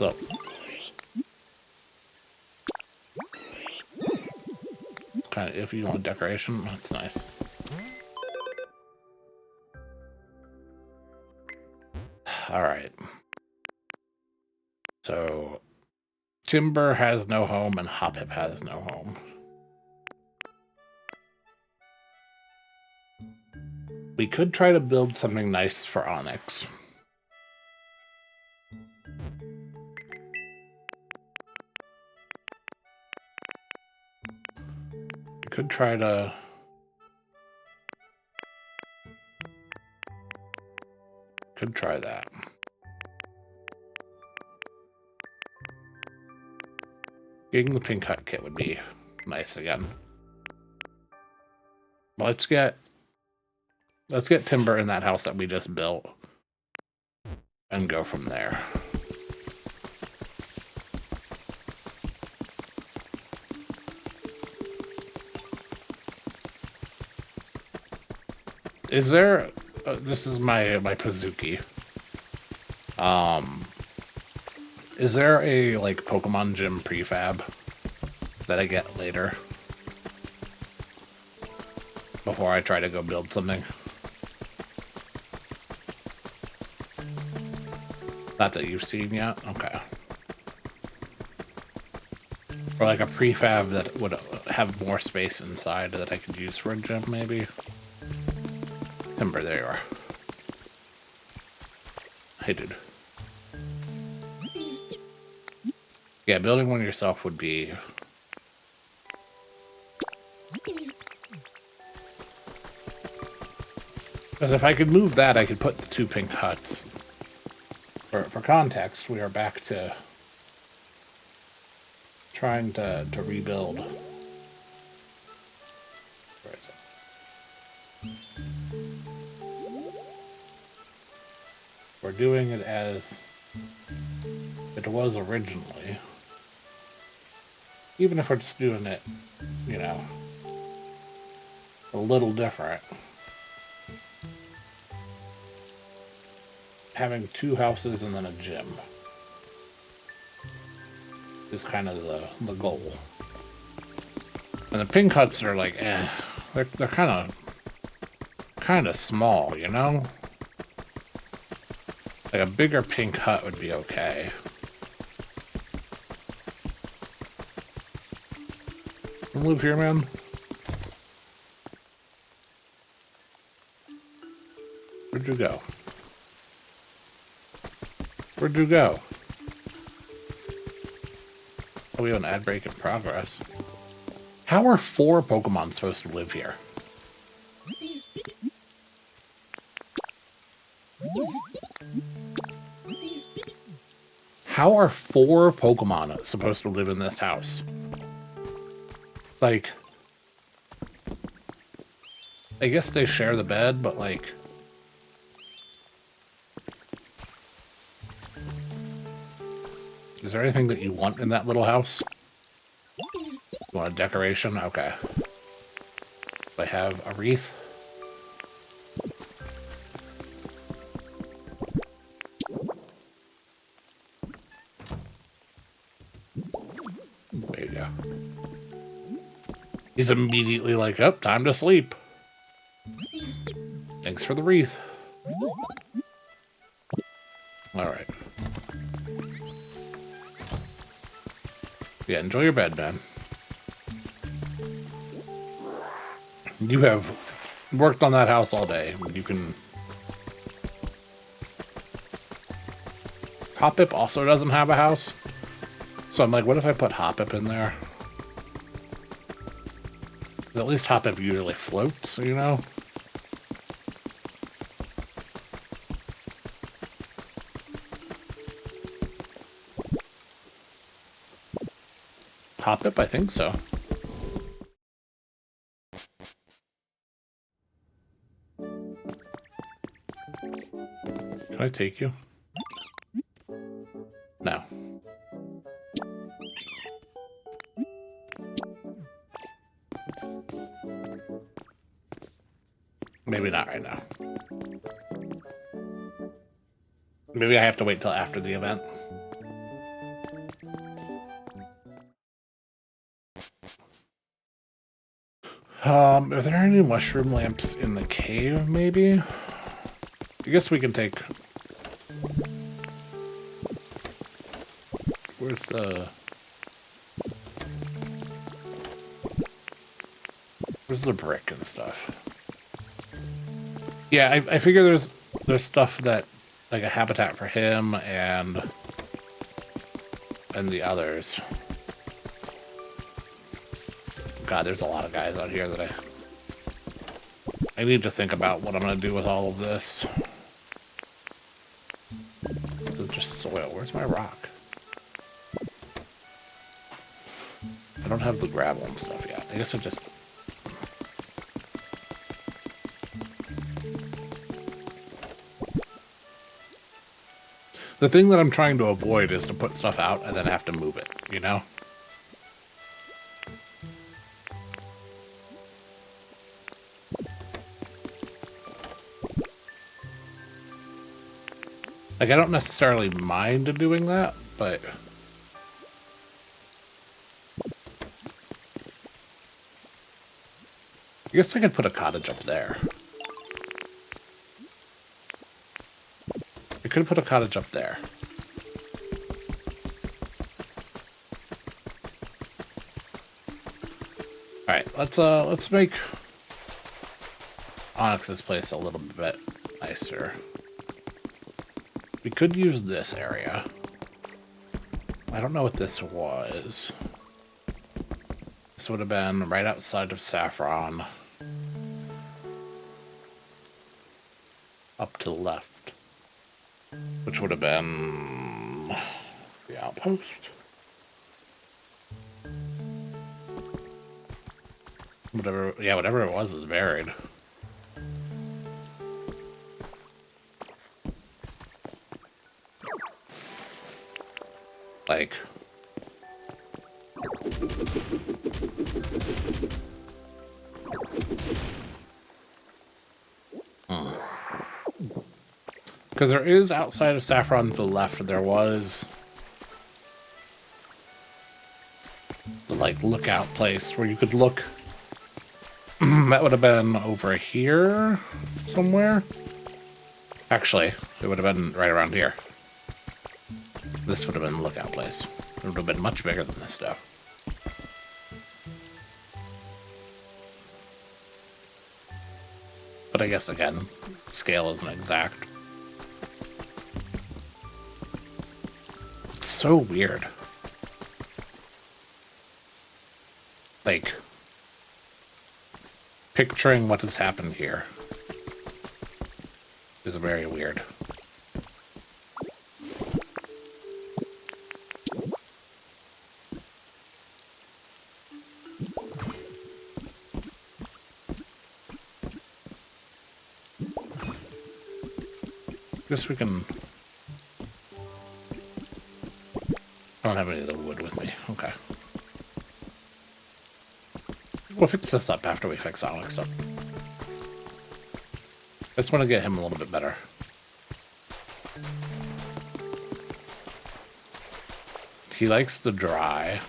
Speaker 1: What's up? Kind of if you want decoration, that's nice. All right. So Timber has no home and Hoppip has no home. We could try to build something nice for Onyx. We could try to... Could try that. Getting the pink hut kit would be nice again. Let's get Timber in that house that we just built and go from there. Is there this is my Pazuki. Is there a like Pokemon Gym prefab that I get later before I try to go build something? Not that you've seen yet? Okay. Or like a prefab that would have more space inside that I could use for a gym, maybe? Timber, there you are. Hey, dude. Yeah, building one yourself would be... Because if I could move that, I could put the 2 pink huts. For context, we are back to trying to rebuild. Where is it? We're doing it as it was originally. Even if we're just doing it, you know, a little different. Having 2 houses and then a gym is kind of the goal. And the pink huts are like, they're kind of small, you know? Like a bigger pink hut would be okay. You live here, man? Where'd you go? Where'd you go? Oh, we have an ad break in progress. How are 4 Pokemon supposed to live here? How are 4 Pokemon supposed to live in this house? Like, I guess they share the bed, but like... Is there anything that you want in that little house? You want a decoration? Okay. I have a wreath. There you go. He's immediately like, oh, time to sleep. Thanks for the wreath. Alright. Yeah, enjoy your bed, man. You have worked on that house all day. You can... Hoppip also doesn't have a house. So I'm like, what if I put Hoppip in there? At least Hoppip usually floats, you know? Hoppip, I think so. Can I take you? No. Maybe not right now. Maybe I have to wait till after the event. Are there any mushroom lamps in the cave, maybe? I guess we can take... Where's the... Where's the brick and stuff? Yeah, I figure there's stuff that... Like a habitat for him and the others. God, there's a lot of guys out here that I need to think about what I'm gonna do with all of this. This is just soil. Where's my rock? I don't have the gravel and stuff yet. I guess I just... The thing that I'm trying to avoid is to put stuff out and then have to move it, you know? Like, I don't necessarily mind doing that, but... I guess I could put a cottage up there. I could put a cottage up there. Alright, let's make Onyx's place a little bit nicer. We could use this area. I don't know what this was. This would have been right outside of Saffron. Up to the left. Which would have been the outpost. Whatever it was is buried. Like... Because there is, outside of Saffron to the left, there was the, like, lookout place where you could look. That would have been over here somewhere. Actually, it would have been right around here. This would have been the lookout place. It would have been much bigger than this stuff. But I guess, again, scale isn't exact. It's so weird. Like, picturing what has happened here is very weird. Guess we can... I don't have any of the wood with me. Okay. We'll fix this up after we fix Alex up. I just want to get him a little bit better. He likes to dry.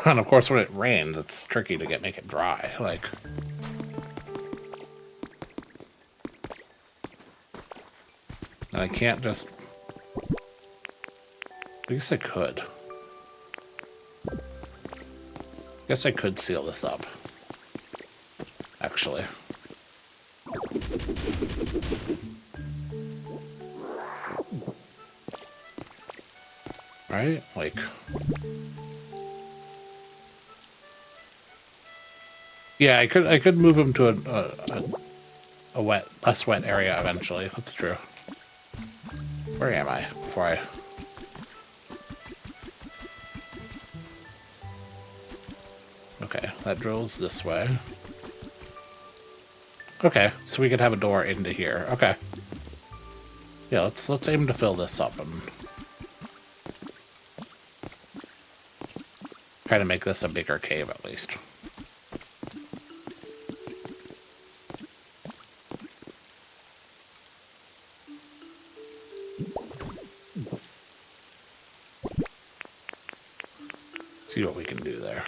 Speaker 1: And of course when it rains, it's tricky to make it dry. Like... And I can't just... I guess I could. Guess I could seal this up. Actually. Right? Like... Yeah, I could move him to a wet, less wet area eventually. That's true. Where am I? Before I... Okay, that drills this way. Okay, so we could have a door into here. Okay. Yeah, let's aim to fill this up and try to make this a bigger cave at least. See what we can do there.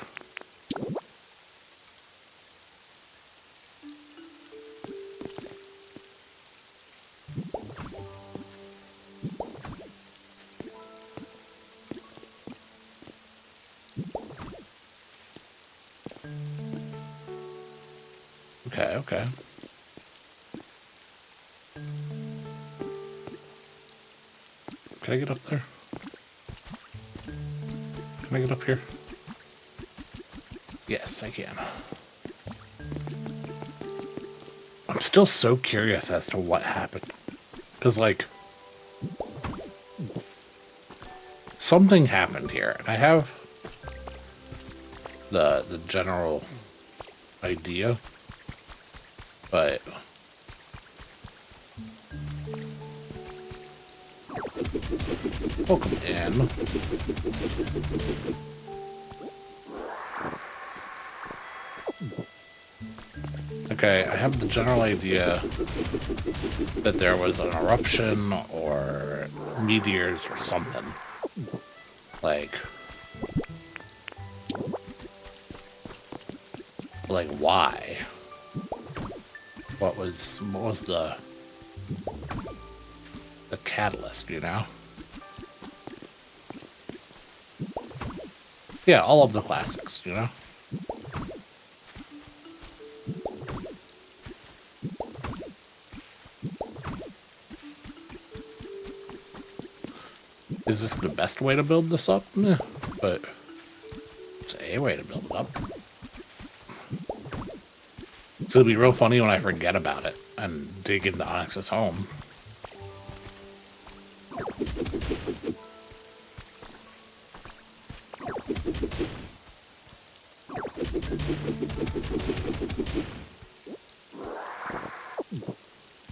Speaker 1: okay. Can I get up there? Can I get up here? Yes, I can. I'm still so curious as to what happened. Because, like, something happened here. And I have the general idea. But welcome in. Okay, I have the general idea that there was an eruption or meteors or something. Like why? What was the catalyst, you know? Yeah, all of the classics, you know? Is this the best way to build this up? Meh, but it's a way to build it up. It's gonna be real funny when I forget about it and dig into Onyx's home.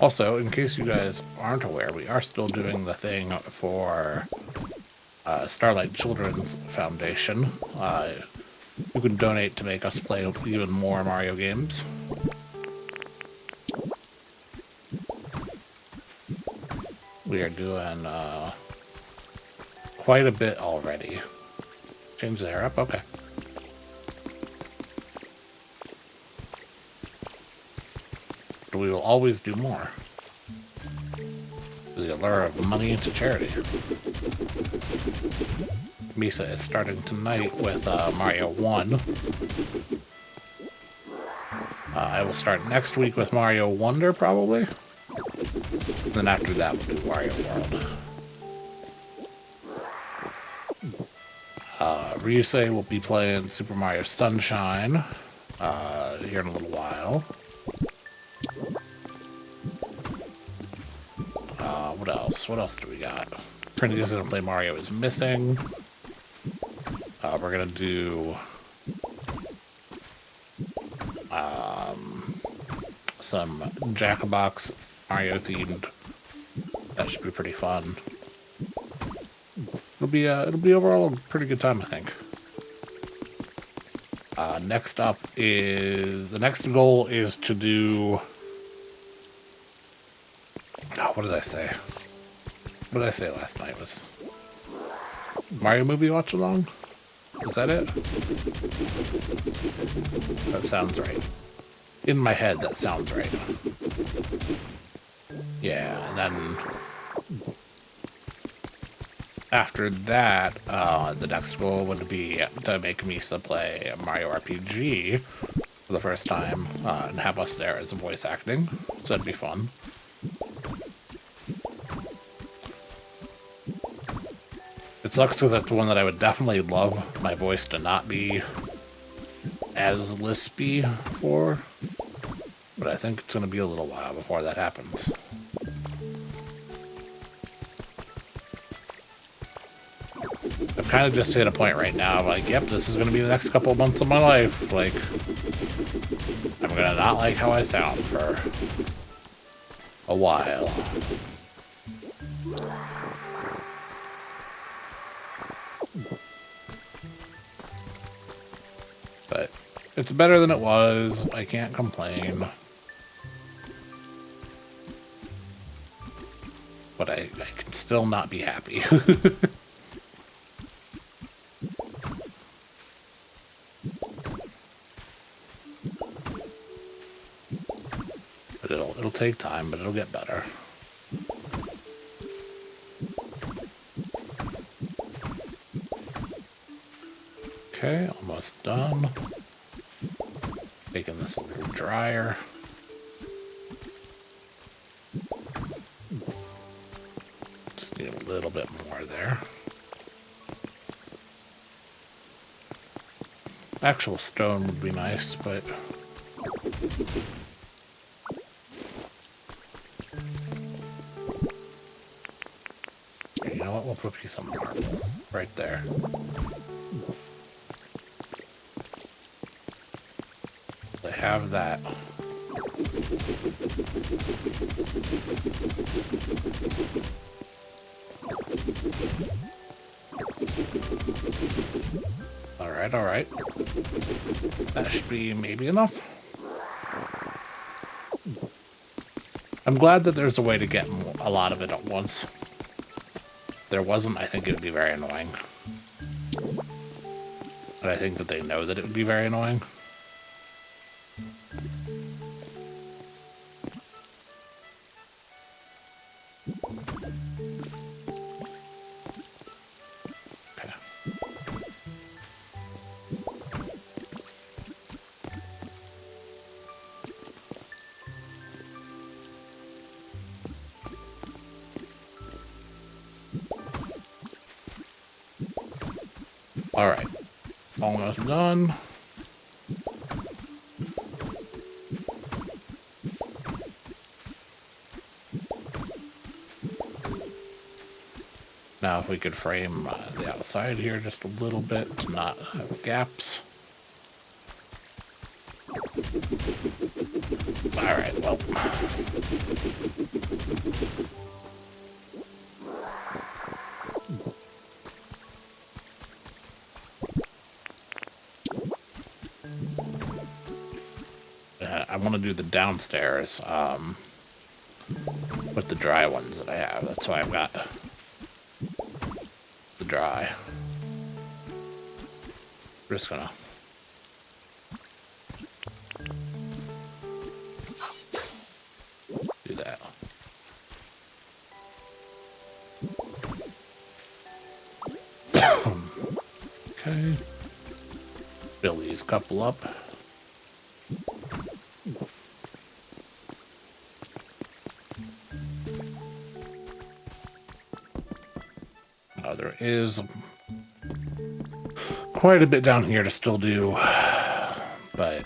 Speaker 1: Also, in case you guys aren't aware, we are still doing the thing for Starlight Children's Foundation. You can donate to make us play even more Mario games. We are doing quite a bit already. Change the hair up? Okay. But we will always do more. The allure of money into charity. Misa is starting tonight with Mario 1. I will start next week with Mario Wonder, probably. And then after that, we'll do Mario World. Ryusei will be playing Super Mario Sunshine here in a little while. What else? What else do we got? Trinity is going to play Mario is Missing. We're going to do some Jack-in-Box Mario themed. That should be pretty fun. It'll be overall a pretty good time, I think. Next up is the next goal is to do. Oh, what did I say? What did I say last night? Was Mario movie watch along? Is that it? That sounds right. In my head, that sounds right. Yeah, and then after that, the next goal would be to make Misa play Mario RPG for the first time and have us there as voice acting. So that'd be fun. It sucks because that's one that I would definitely love my voice to not be as lispy for, but I think it's going to be a little while before that happens. I've kind of just hit a point right now, like, yep, this is going to be the next couple of months of my life. Like, I'm going to not like how I sound for a while. But it's better than it was. I can't complain. But I can still not be happy. But it'll take time, but it'll get better. Okay, almost done. Making this a little drier. Need a little bit more there. Actual stone would be nice, but... You know what? We'll put you some marble right there. They have that. All right. That should be maybe enough. I'm glad that there's a way to get a lot of it at once. If there wasn't, I think it would be very annoying. And I think that they know that it would be very annoying. Alright, almost done. Now if we could frame the outside here just a little bit to not have gaps. Alright, well. I want to do the downstairs with the dry ones that I have. That's why I've got the dry. We're just gonna do that. Okay. Fill these couple up. There is quite a bit down here to still do, but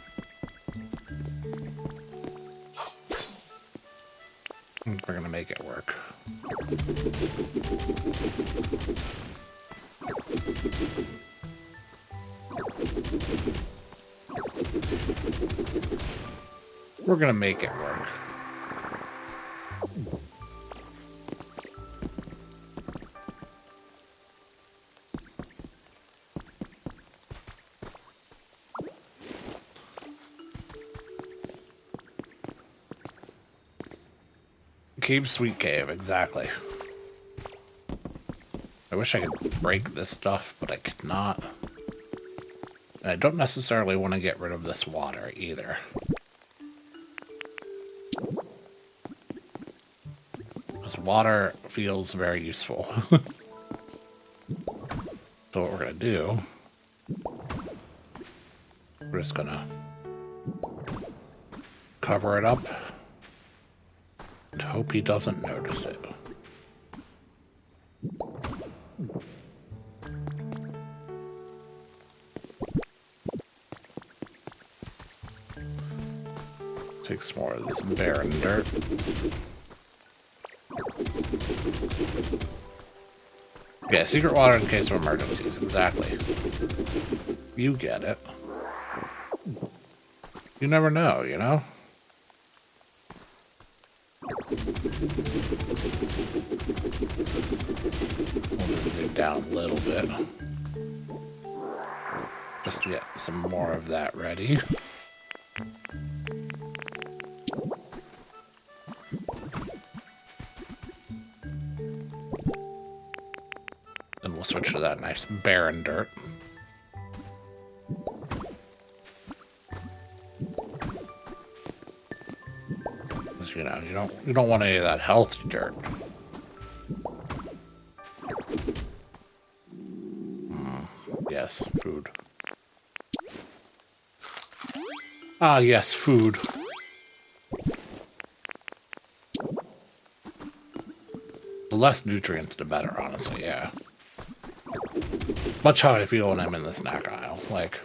Speaker 1: we're gonna make it work. We're gonna make it work. Cave, sweet cave, exactly. I wish I could break this stuff, but I could not. And I don't necessarily want to get rid of this water either. This water feels very useful. So what we're gonna do, we're just gonna cover it up. And hope he doesn't notice it. Take some more of this barren dirt. Yeah, secret water in case of emergencies, exactly. You get it. You never know, you know? We'll just dig down a little bit. Just to get some more of that ready. Then we'll switch to that nice barren dirt. You know, you don't want any of that healthy dirt. Yes, food. Ah, yes, food. A less nutrients, the better, honestly, yeah. Much how I feel when I'm in the snack aisle. Like,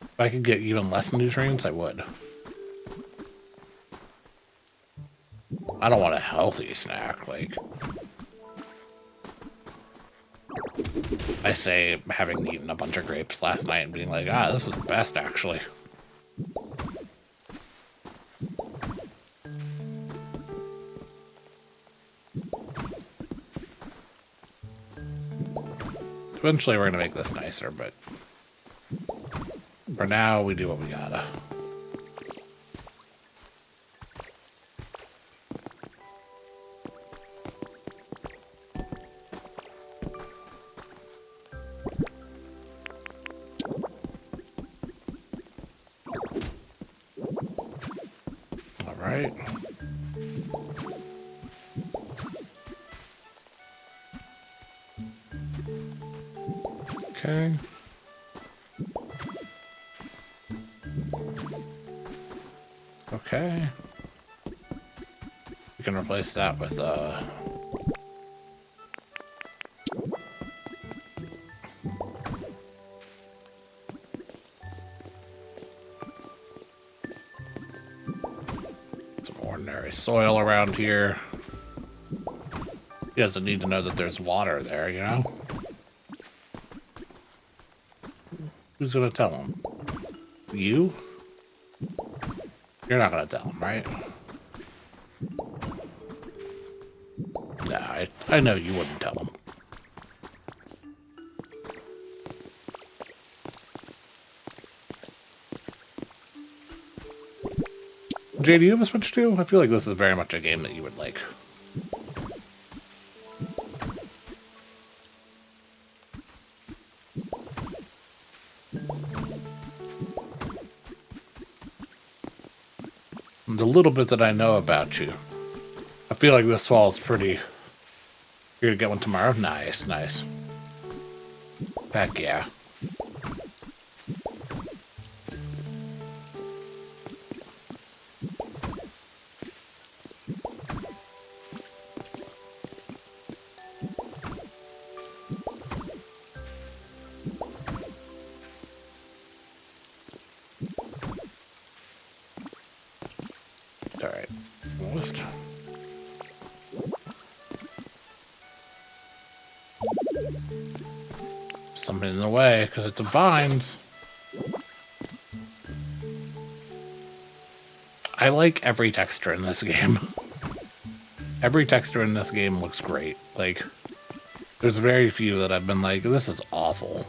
Speaker 1: if I could get even less nutrients, I would. I don't want a healthy snack, like... I say having eaten a bunch of grapes last night and being like, ah, this is the best, actually. Eventually we're gonna make this nicer, but for now we do what we gotta. All right. Okay. Okay. We can replace that with some ordinary soil around here. He doesn't need to know that there's water there, you know? Who's gonna tell him? You? You're not gonna tell him, right? Nah, I know you wouldn't tell him. Jay, do you have a Switch too? I feel like this is very much a game that you would like. The little bit that I know about you, I feel like this falls pretty... You're gonna get one tomorrow? Nice, nice. Heck yeah. Alright, almost. Something in the way, because it's a vines. I like every texture in this game. Every texture in this game looks great. Like, there's very few that I've been like, this is awful.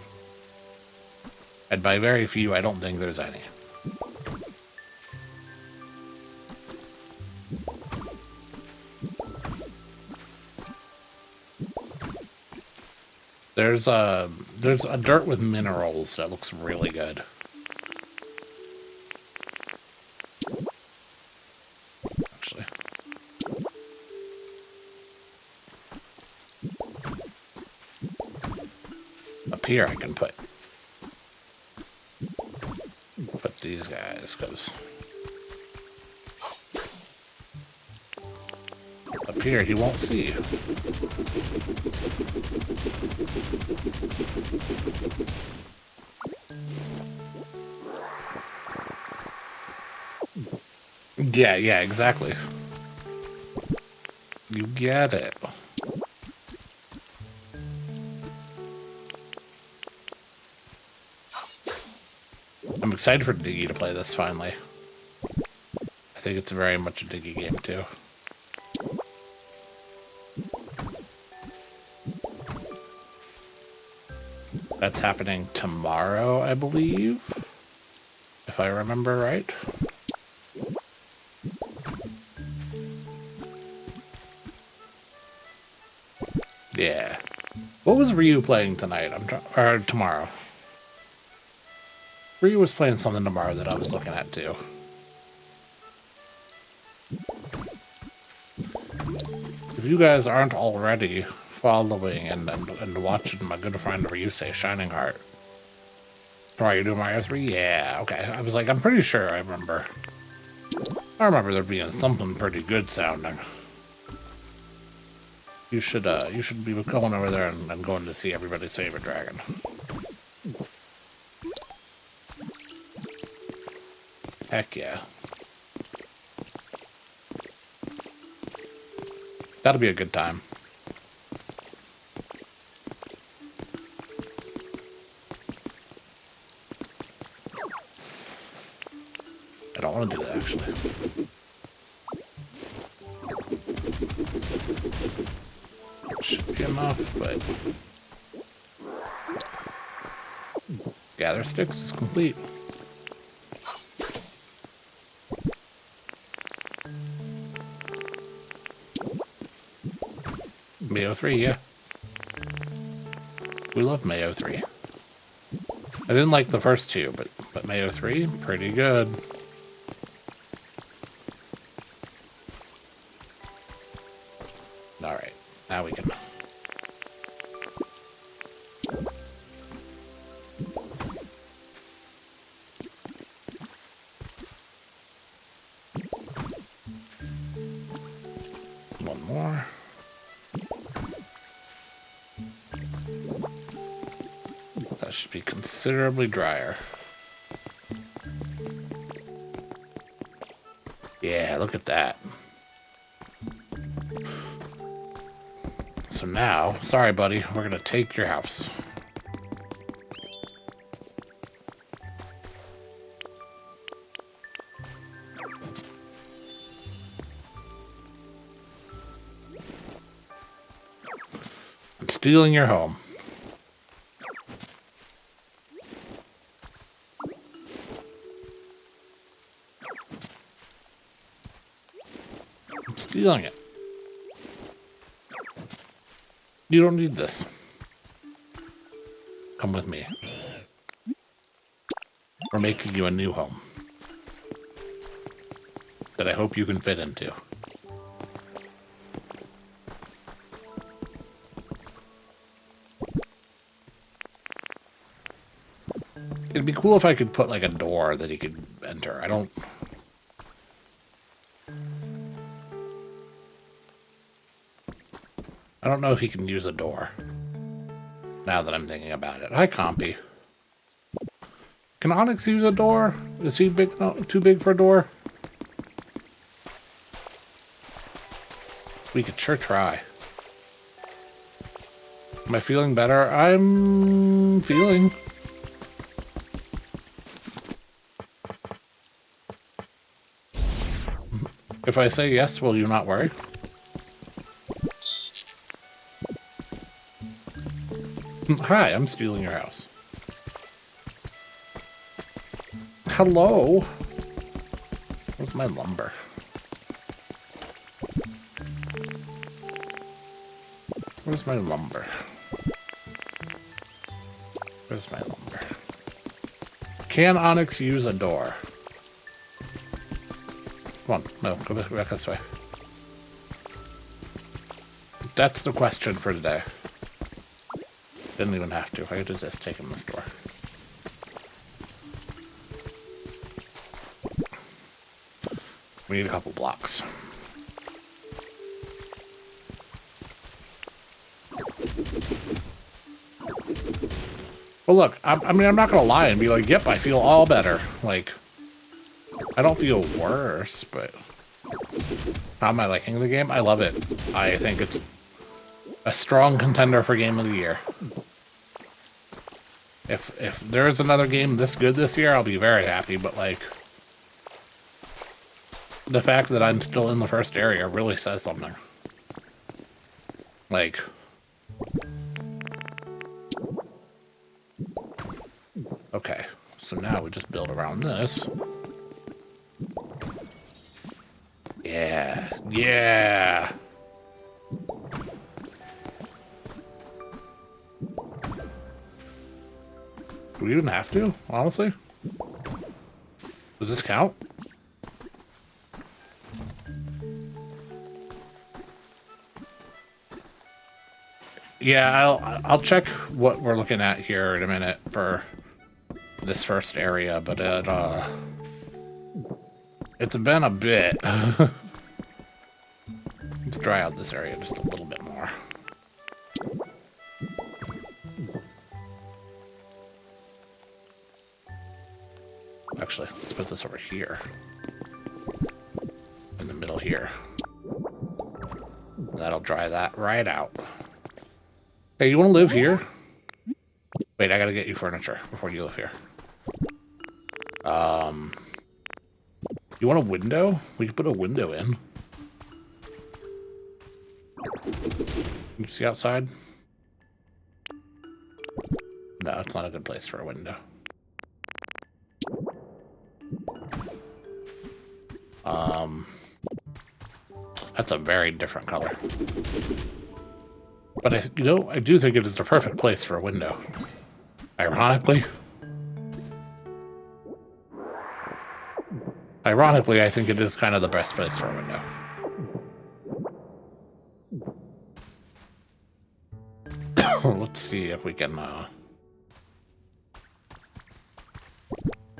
Speaker 1: And by very few, I don't think there's any. There's a dirt with minerals that looks really good. Actually. Up here I can put these guys, because up here he won't see you. Yeah, exactly. You get it. I'm excited for Diggy to play this finally. I think it's very much a Diggy game too. That's happening tomorrow, I believe, if I remember right. Yeah. What was Ryu playing tonight? Or tomorrow? Ryu was playing something tomorrow that I was looking at too. If you guys aren't already following and watching my good friend Ryusei Shining Heart. Tomorrow you're doing Mario 3? Yeah, okay. I was like, I'm pretty sure I remember. I remember there being something pretty good sounding. You should be going over there and going to see everybody's favorite dragon. Heck yeah. That'll be a good time. I don't want to do that, actually. Should be enough, but... Gather sticks is complete. Mayo 3, yeah. We love Mayo 3. I didn't like the first two, but Mayo 3, pretty good. Alright, now we can... One more. That should be considerably drier. Yeah, look at that. So now, sorry buddy, we're gonna take your house. I'm stealing your home. I'm stealing it. You don't need this. Come with me. We're making you a new home that I hope you can fit into. It'd be cool if I could put like a door that he could enter. I don't know if he can use a door. Now that I'm thinking about it. Hi, Compy. Can Onyx use a door? Is he big? No, too big for a door? We could sure try. Am I feeling better? I'm feeling. If I say yes, will you not worry? Hi, I'm stealing your house. Hello? Where's my lumber? Where's my lumber? Where's my lumber? Can Onyx use a door? Come on, no, go back this way. That's the question for today. Didn't even have to. I could have just taken this door. We need a couple blocks. Well, look, I mean, I'm not gonna lie and be like, yep, I feel all better. Like, I don't feel worse, but how am I liking the game? I love it. I think it's a strong contender for Game of the Year. If there is another game this good this year, I'll be very happy, but like, the fact that I'm still in the first area really says something. Like, okay, so now we just build around this. Yeah, yeah. Do we even have to, honestly? Does this count? Yeah, I'll check what we're looking at here in a minute for this first area, but it's been a bit. Let's dry out this area just a little bit more. Actually, let's put this over here. In the middle here. That'll dry that right out. Hey, you want to live here? Wait, I gotta get you furniture before you live here. You want a window? We can put a window in. You see outside? No, it's not a good place for a window. That's a very different color. But I do think it is the perfect place for a window. Ironically, I think it is kind of the best place for a window. Let's see if we can,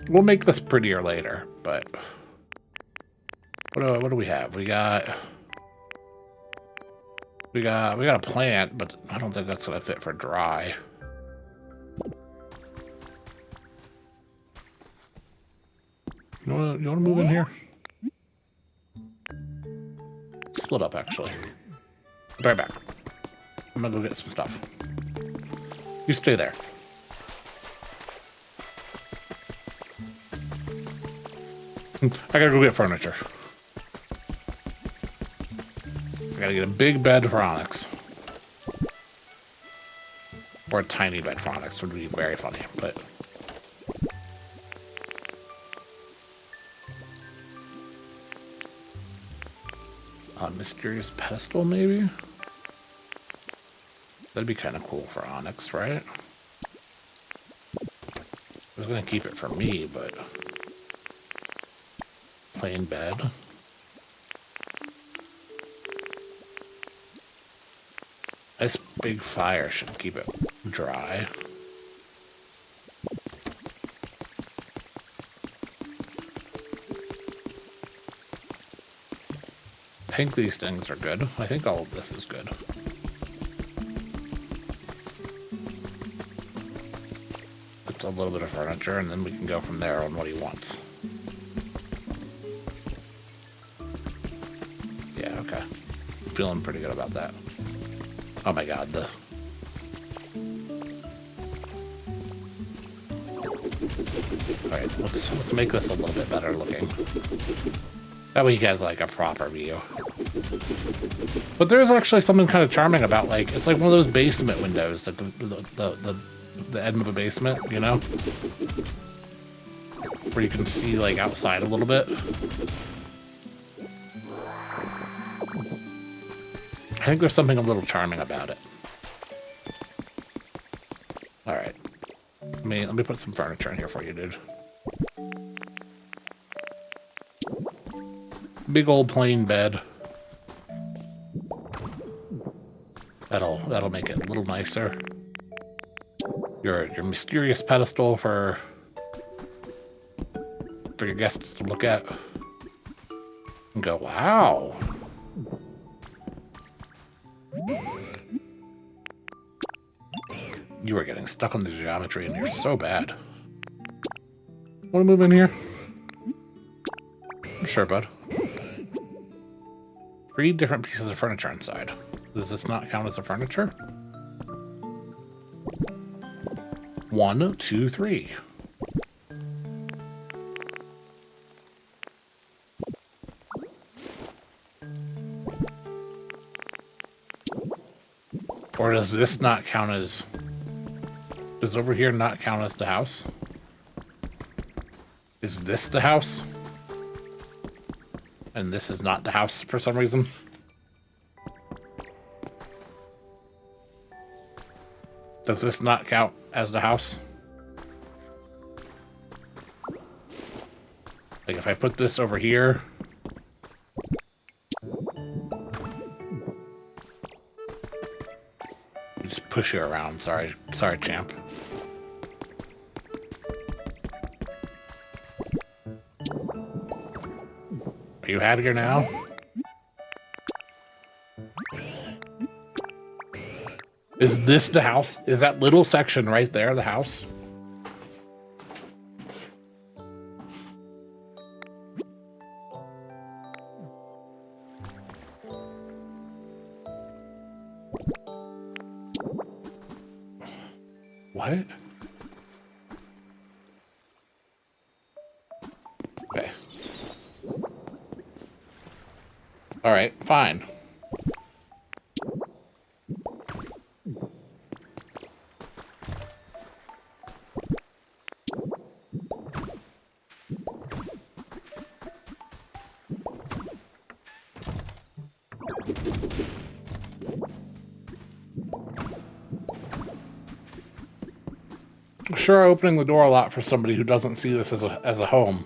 Speaker 1: we'll make this prettier later, but what do we have? We got a plant, but I don't think that's gonna fit for dry. You wanna move in here? Split up, actually. Be right back. I'm gonna go get some stuff. You stay there. I gotta go get furniture. I gotta get a big bed for Onyx. Or a tiny bed for Onyx would be very funny, but... a mysterious pedestal, maybe? That'd be kind of cool for Onyx, right? I was gonna keep it for me, but... plain bed. This big fire should keep it dry. I think these things are good. I think all of this is good. It's a little bit of furniture, and then we can go from there on what he wants. Yeah, okay. Feeling pretty good about that. Oh my god, Alright, let's make this a little bit better looking. That way you guys like a proper view. But there's actually something kind of charming about, like, it's like one of those basement windows, like the end of a basement, you know? Where you can see, like, outside a little bit. I think there's something a little charming about it. Alright. Let me put some furniture in here for you, dude. Big old plain bed. That'll make it a little nicer. Your mysterious pedestal for your guests to look at and go, wow. You are getting stuck on the geometry and you're so bad. Want to move in here? Sure, bud. 3 different pieces of furniture inside. Does this not count as a furniture? 1, 2, 3. Or does this not count as... does over here not count as the house? Is this the house? And this is not the house for some reason? Does this not count as the house? Like if I put this over here... just push you around. Sorry, champ. Are you happier now? Is this the house? Is that little section right there the house? What? Okay. All right, fine. Sure, opening the door a lot for somebody who doesn't see this as a home.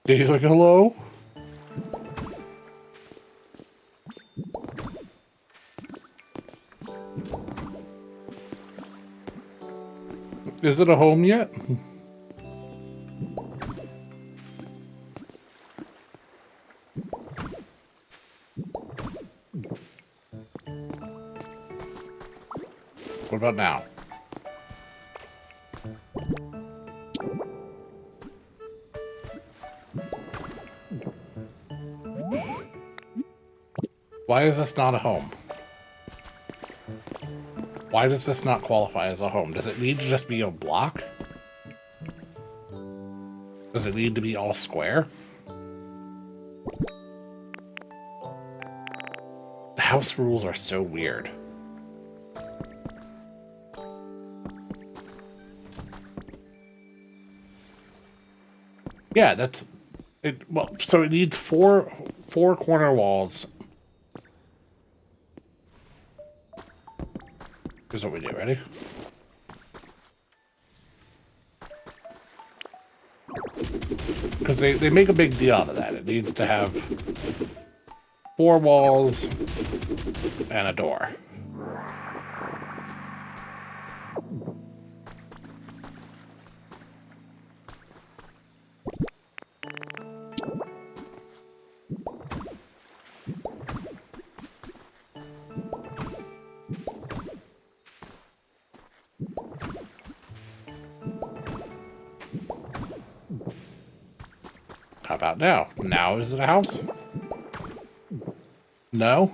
Speaker 1: He's like, hello? Is it a home yet? What about now? Why is this not a home? Why does this not qualify as a home? Does it need to just be a block? Does it need to be all square? The house rules are so weird. Yeah, that's it. Well, so it needs four corner walls. Here's what we do. Ready? Because they make a big deal out of that. It needs to have 4 walls and a door. How about now? Now is it a house? No?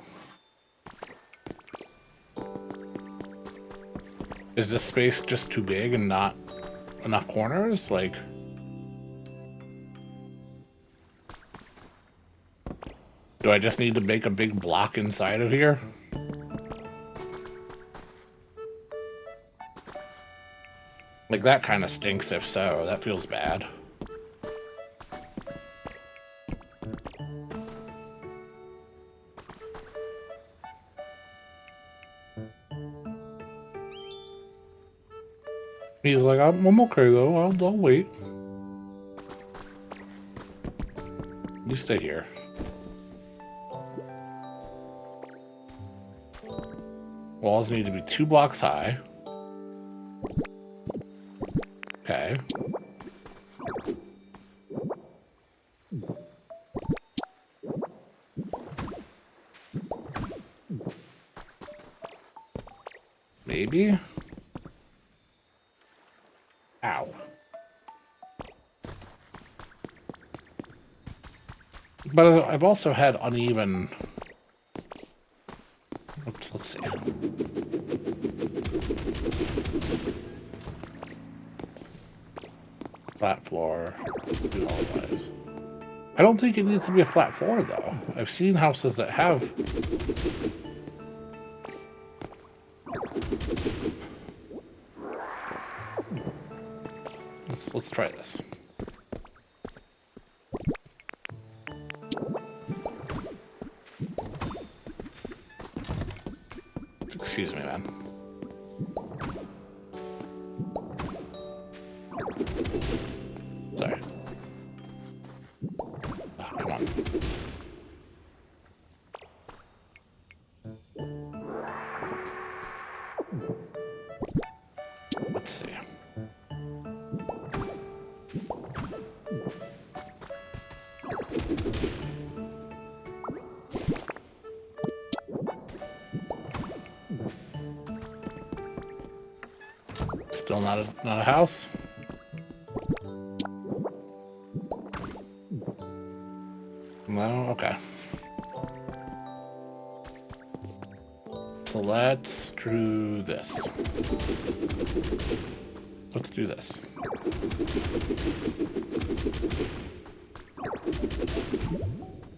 Speaker 1: Is this space just too big and not enough corners? Like... do I just need to make a big block inside of here? Like, that kind of stinks if so. That feels bad. He's like, I'm okay though, I'll wait. You stay here. Walls need to be 2 blocks high. Okay. Maybe? Ow. But I've also had uneven... Let's see. Flat floor. Do hallways. I don't think it needs to be a flat floor, though. I've seen houses that have... Let's try this. Excuse me, man. Sorry. Oh, come on. Let's Still not a house. No, okay. So let's do this. Let's do this.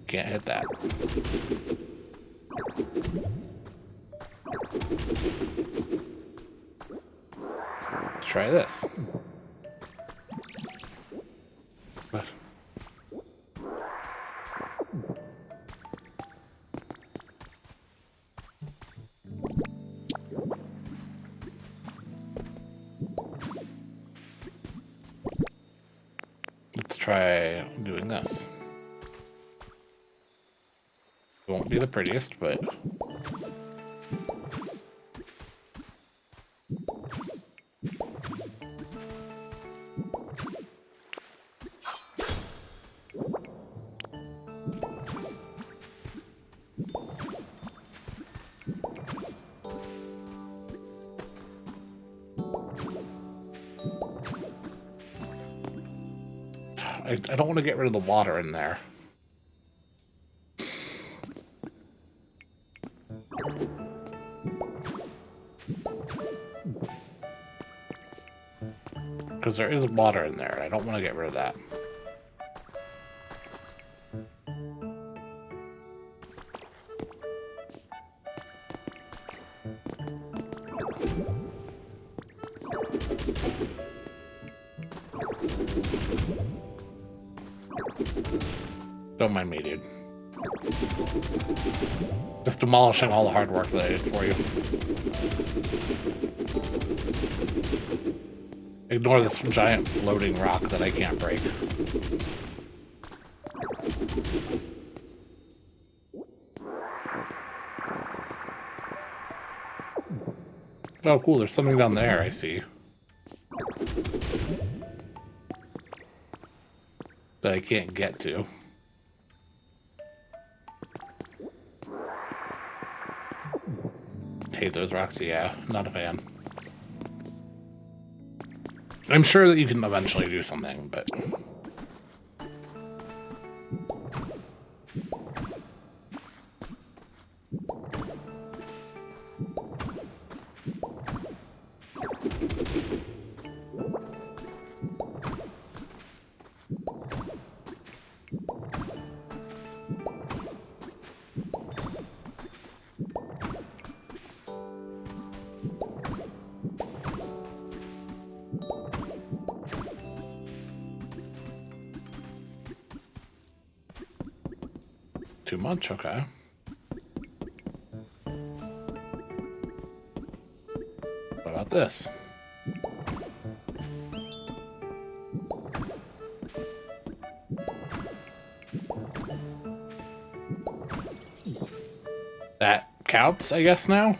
Speaker 1: Can't hit that. Let's try this. Let's try doing this. It won't be the prettiest, but I don't want to get rid of the water in there. Because there is water in there, and I don't want to get rid of that. Don't mind me, dude. Just demolishing all the hard work that I did for you. Ignore this giant floating rock that I can't break. Oh, cool. There's something down there, I see. That I can't get to. Hate those rocks, yeah. Not a fan. I'm sure that you can eventually do something, but... Too much, okay. What about this? That counts, I guess, now?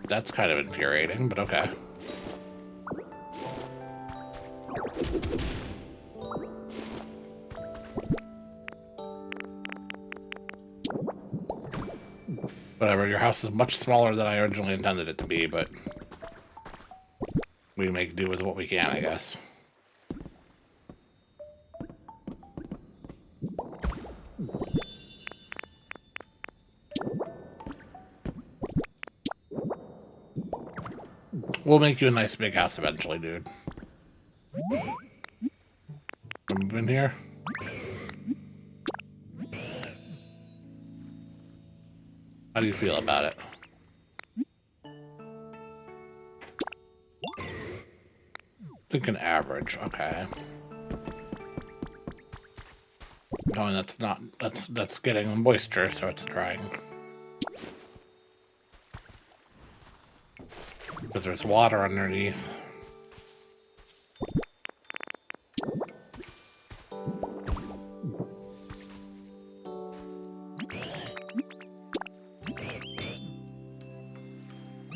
Speaker 1: That's kind of infuriating, but okay. Whatever, your house is much smaller than I originally intended it to be, but we make do with what we can, I guess. We'll make you a nice big house eventually, dude. Move in here. How do you feel about it? Thinking average, okay. No, that's not, that's getting moisture, so it's drying. But there's water underneath.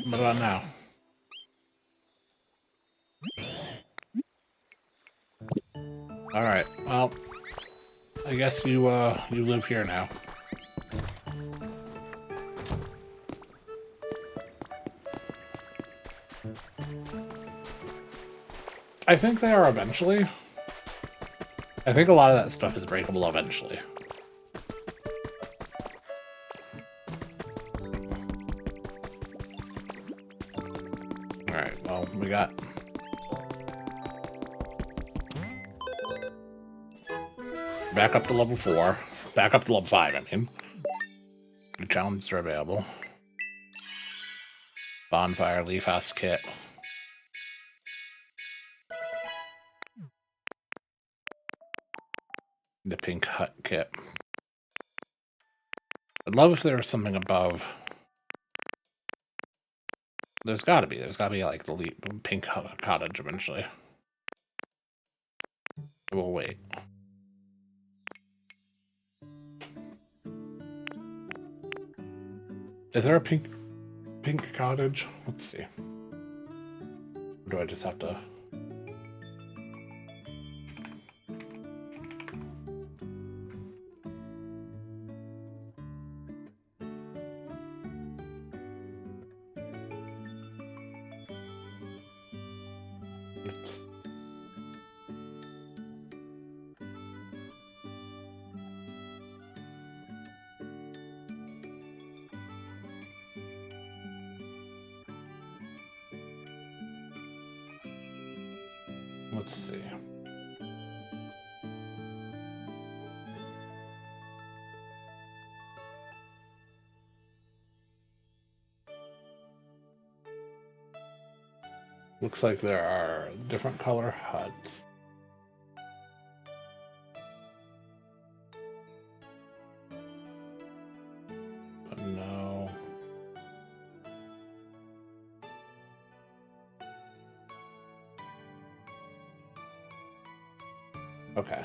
Speaker 1: What about now? Alright, well, I guess you live here now. I think they are eventually. I think a lot of that stuff is breakable eventually. Alright, well, we got... back up to level 4. Back up to level 5, I mean. The challenges are available. Bonfire, Leaf House Kit. The Pink Hut Kit. I'd love if there was something above. There's gotta be like the Pink Cottage eventually. We'll wait. Is there a pink cottage? Let's see. Or do I just have to... Oops. Let's see. Looks like there are different color huts. But no. Okay.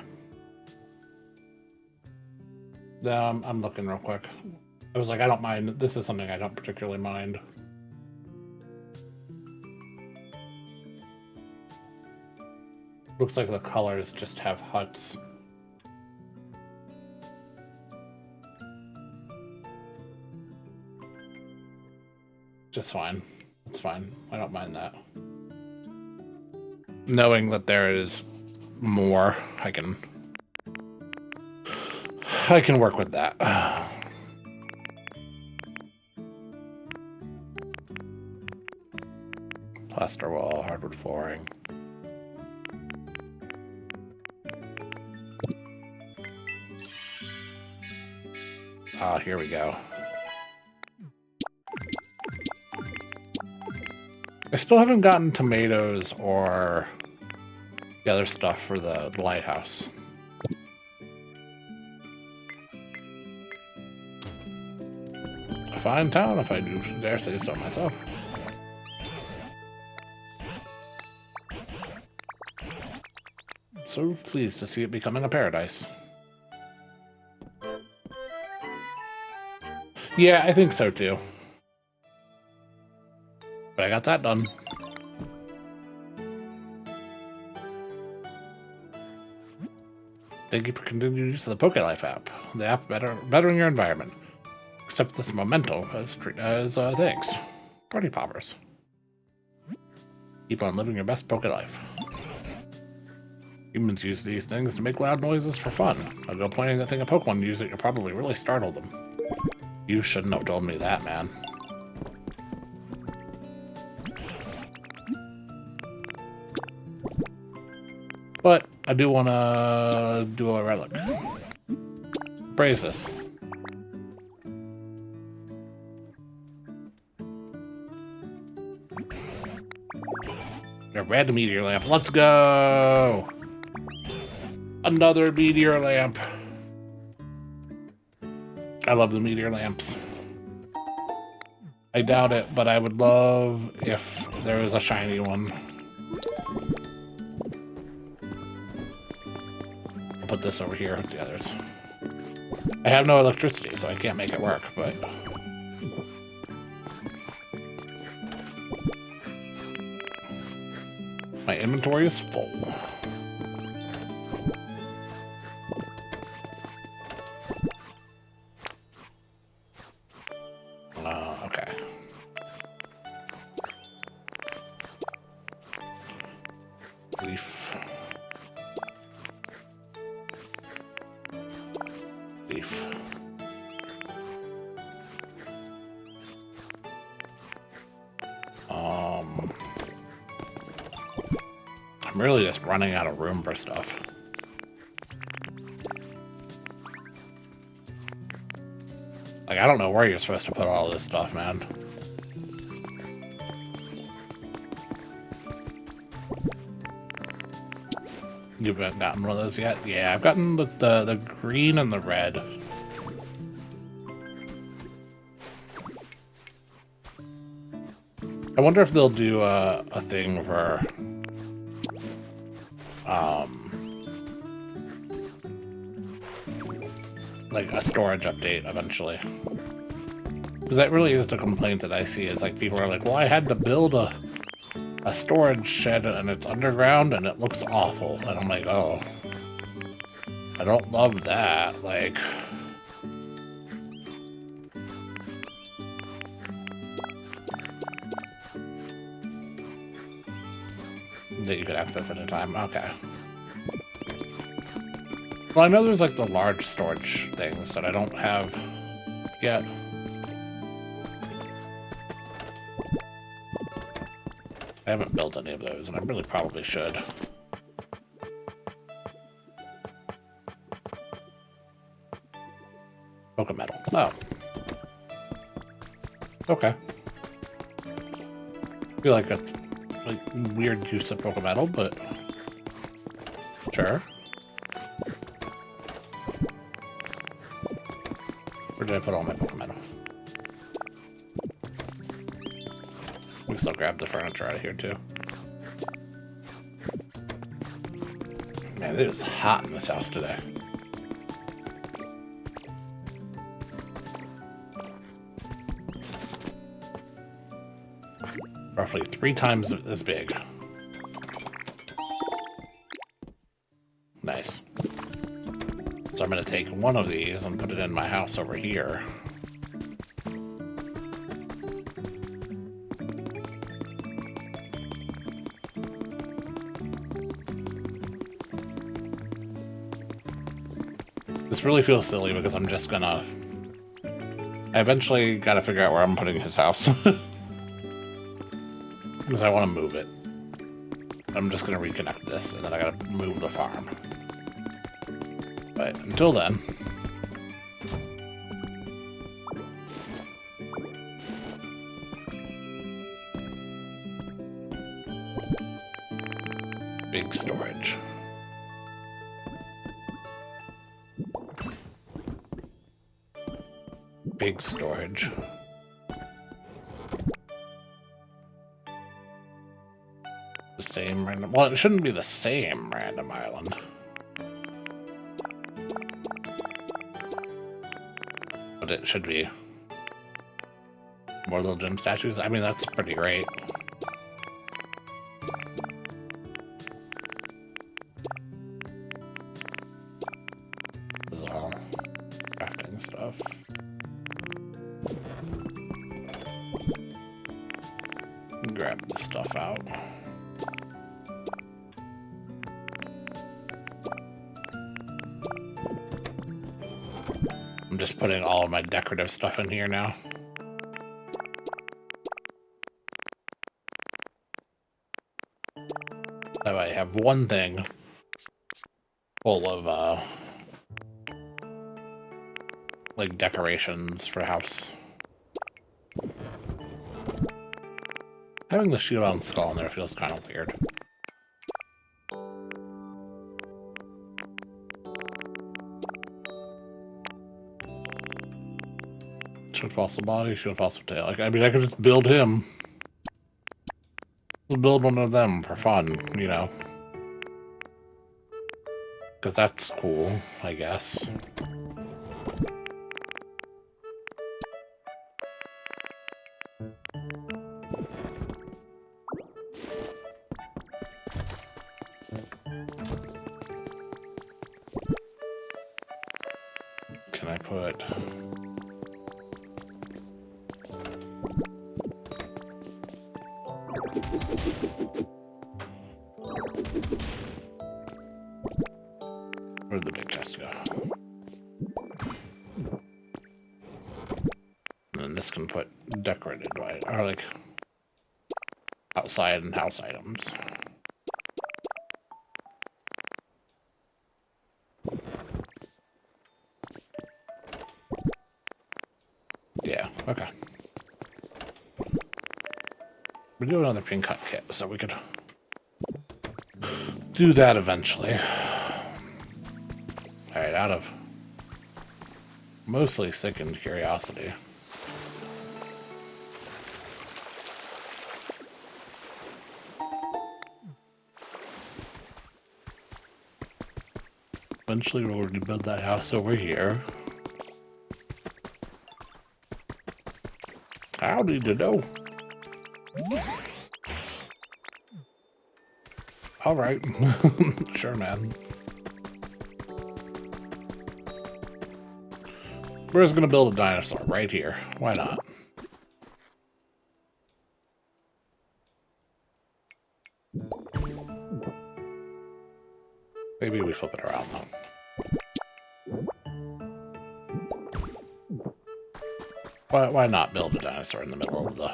Speaker 1: I'm looking real quick. I was like, I don't mind. This is something I don't particularly mind. Looks like the colors just have huts. Just fine. It's fine. I don't mind that. Knowing that there is more, I can work with that. Plaster wall, hardwood flooring. Ah, here we go. I still haven't gotten tomatoes or the other stuff for the lighthouse. A fine town, if I do dare say so myself. So pleased to see it becoming a paradise. Yeah, I think so too. But I got that done. Thank you for continued use of the PokeLife app. The app bettering your environment. Accept this memento as thanks. Party poppers. Keep on living your best PokeLife. Humans use these things to make loud noises for fun. I'll go pointing that thing at Pokemon use it, you'll probably really startle them. You shouldn't have told me that, man. But I do want to do a relic. Praise this. A red meteor lamp. Let's go! Another meteor lamp. I love the meteor lamps. I doubt it, but I would love if there was a shiny one. I'll put this over here with the others. I have no electricity, so I can't make it work, but... my inventory is full. Okay. Leaf beef. I'm really just running out of room for stuff. Like, I don't know where you're supposed to put all this stuff, man. You haven't gotten one of those yet? Yeah, I've gotten the green and the red. I wonder if they'll do a thing for like a storage update eventually. Because that really is the complaint that I see, is like people are like, well, I had to build a storage shed and it's underground and it looks awful. And I'm like, oh, I don't love that. Like, that you could access at a time. Okay. Well, I know there's like the large storage things that I don't have yet. I haven't built any of those, and I really probably should. Pokemetal. Oh. Okay. I feel like a weird use of Pokemetal, but sure. Where did I put all my Pokemetal? I guess I'll grab the furniture out of here too. Man, it is hot in this house today. Roughly 3 times as big. Nice. So I'm going to take one of these and put it in my house over here. This really feels silly because I'm just gonna... I eventually gotta figure out where I'm putting his house. Because I want to move it. I'm just gonna reconnect this, and then I gotta move the farm. But until then... big storage. Big storage. The same random... Well, it shouldn't be the same random island. But it should be. More little gem statues? I mean, that's pretty great. This is all crafting stuff. Grab the stuff out. I'm just putting all of my decorative stuff in here now. That way I have one thing full of, like, decorations for the house. Having the shield on skull in there feels kind of weird. Should fossil body, should fossil tail. Like, I mean, I could just build him. We'll build one of them for fun, you know. Because that's cool, I guess. Can I put... Where'd the big chest go? can put decorated, right? Or like outside and house items. Yeah, okay. We do another pin cut kit, so we could do that eventually. Alright, out of mostly sickened curiosity. Eventually we'll rebuild that house over here. Howdy to know. Alright. Sure, man. We're just gonna build a dinosaur right here. Why not? Maybe we flip it around though. Why not build a dinosaur in the middle of the...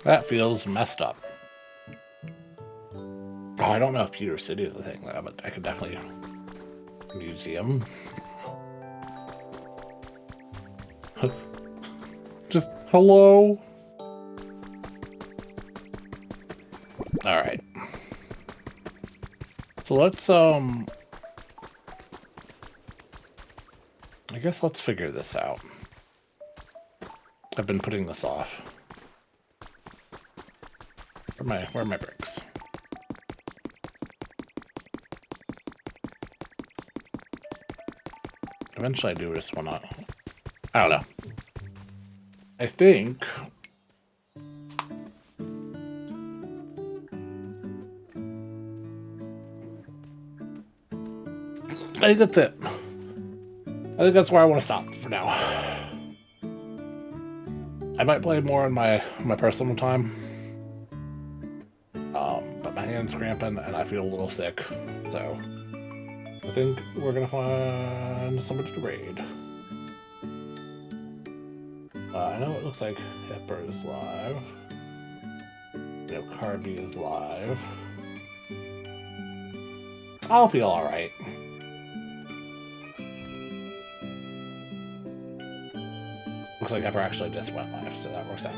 Speaker 1: That feels messed up. Oh, I don't know if Pewter City is a thing though, but I could definitely... Museum. Just hello? Alright. So let's, I guess let's figure this out. I've been putting this off. Where are my bricks? Eventually I do just wanna... I don't know. I think... I think that's it. I think that's where I want to stop for now. I might play more in my personal time. But my hand's cramping and I feel a little sick. So I think we're gonna find somebody to raid. I know it looks like Hipper is live. You know, Carby is live. I'll feel alright. Looks like Hipper actually just went live, so that works out.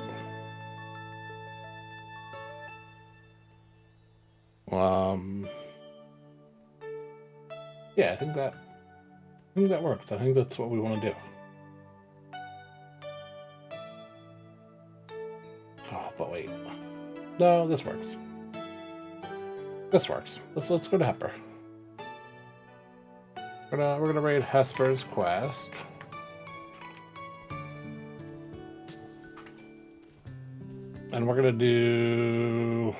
Speaker 1: Yeah, I think that works. I think that's what we want to do. Oh, but wait. No, this works. This works. Let's go to Hepper. We're gonna raid Hesper's quest. And we're gonna do...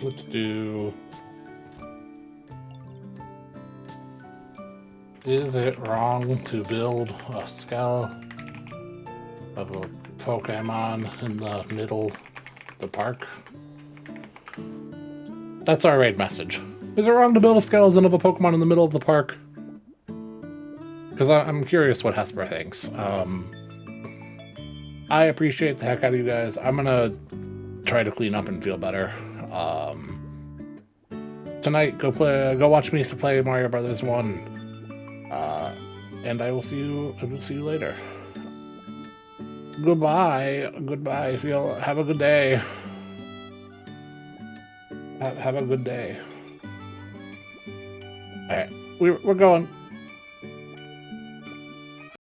Speaker 1: Let's do... Is it wrong to build a skull of a Pokemon in the middle of the park? That's our raid message. Is it wrong to build a skeleton of a Pokemon in the middle of the park? Because I'm curious what Hesper thinks. I appreciate the heck out of you guys. I'm gonna try to clean up and feel better. Tonight, go watch me play Mario Brothers 1. And I will see you later. Goodbye. Goodbye. Have a good day. Have a good day. Alright, we're going.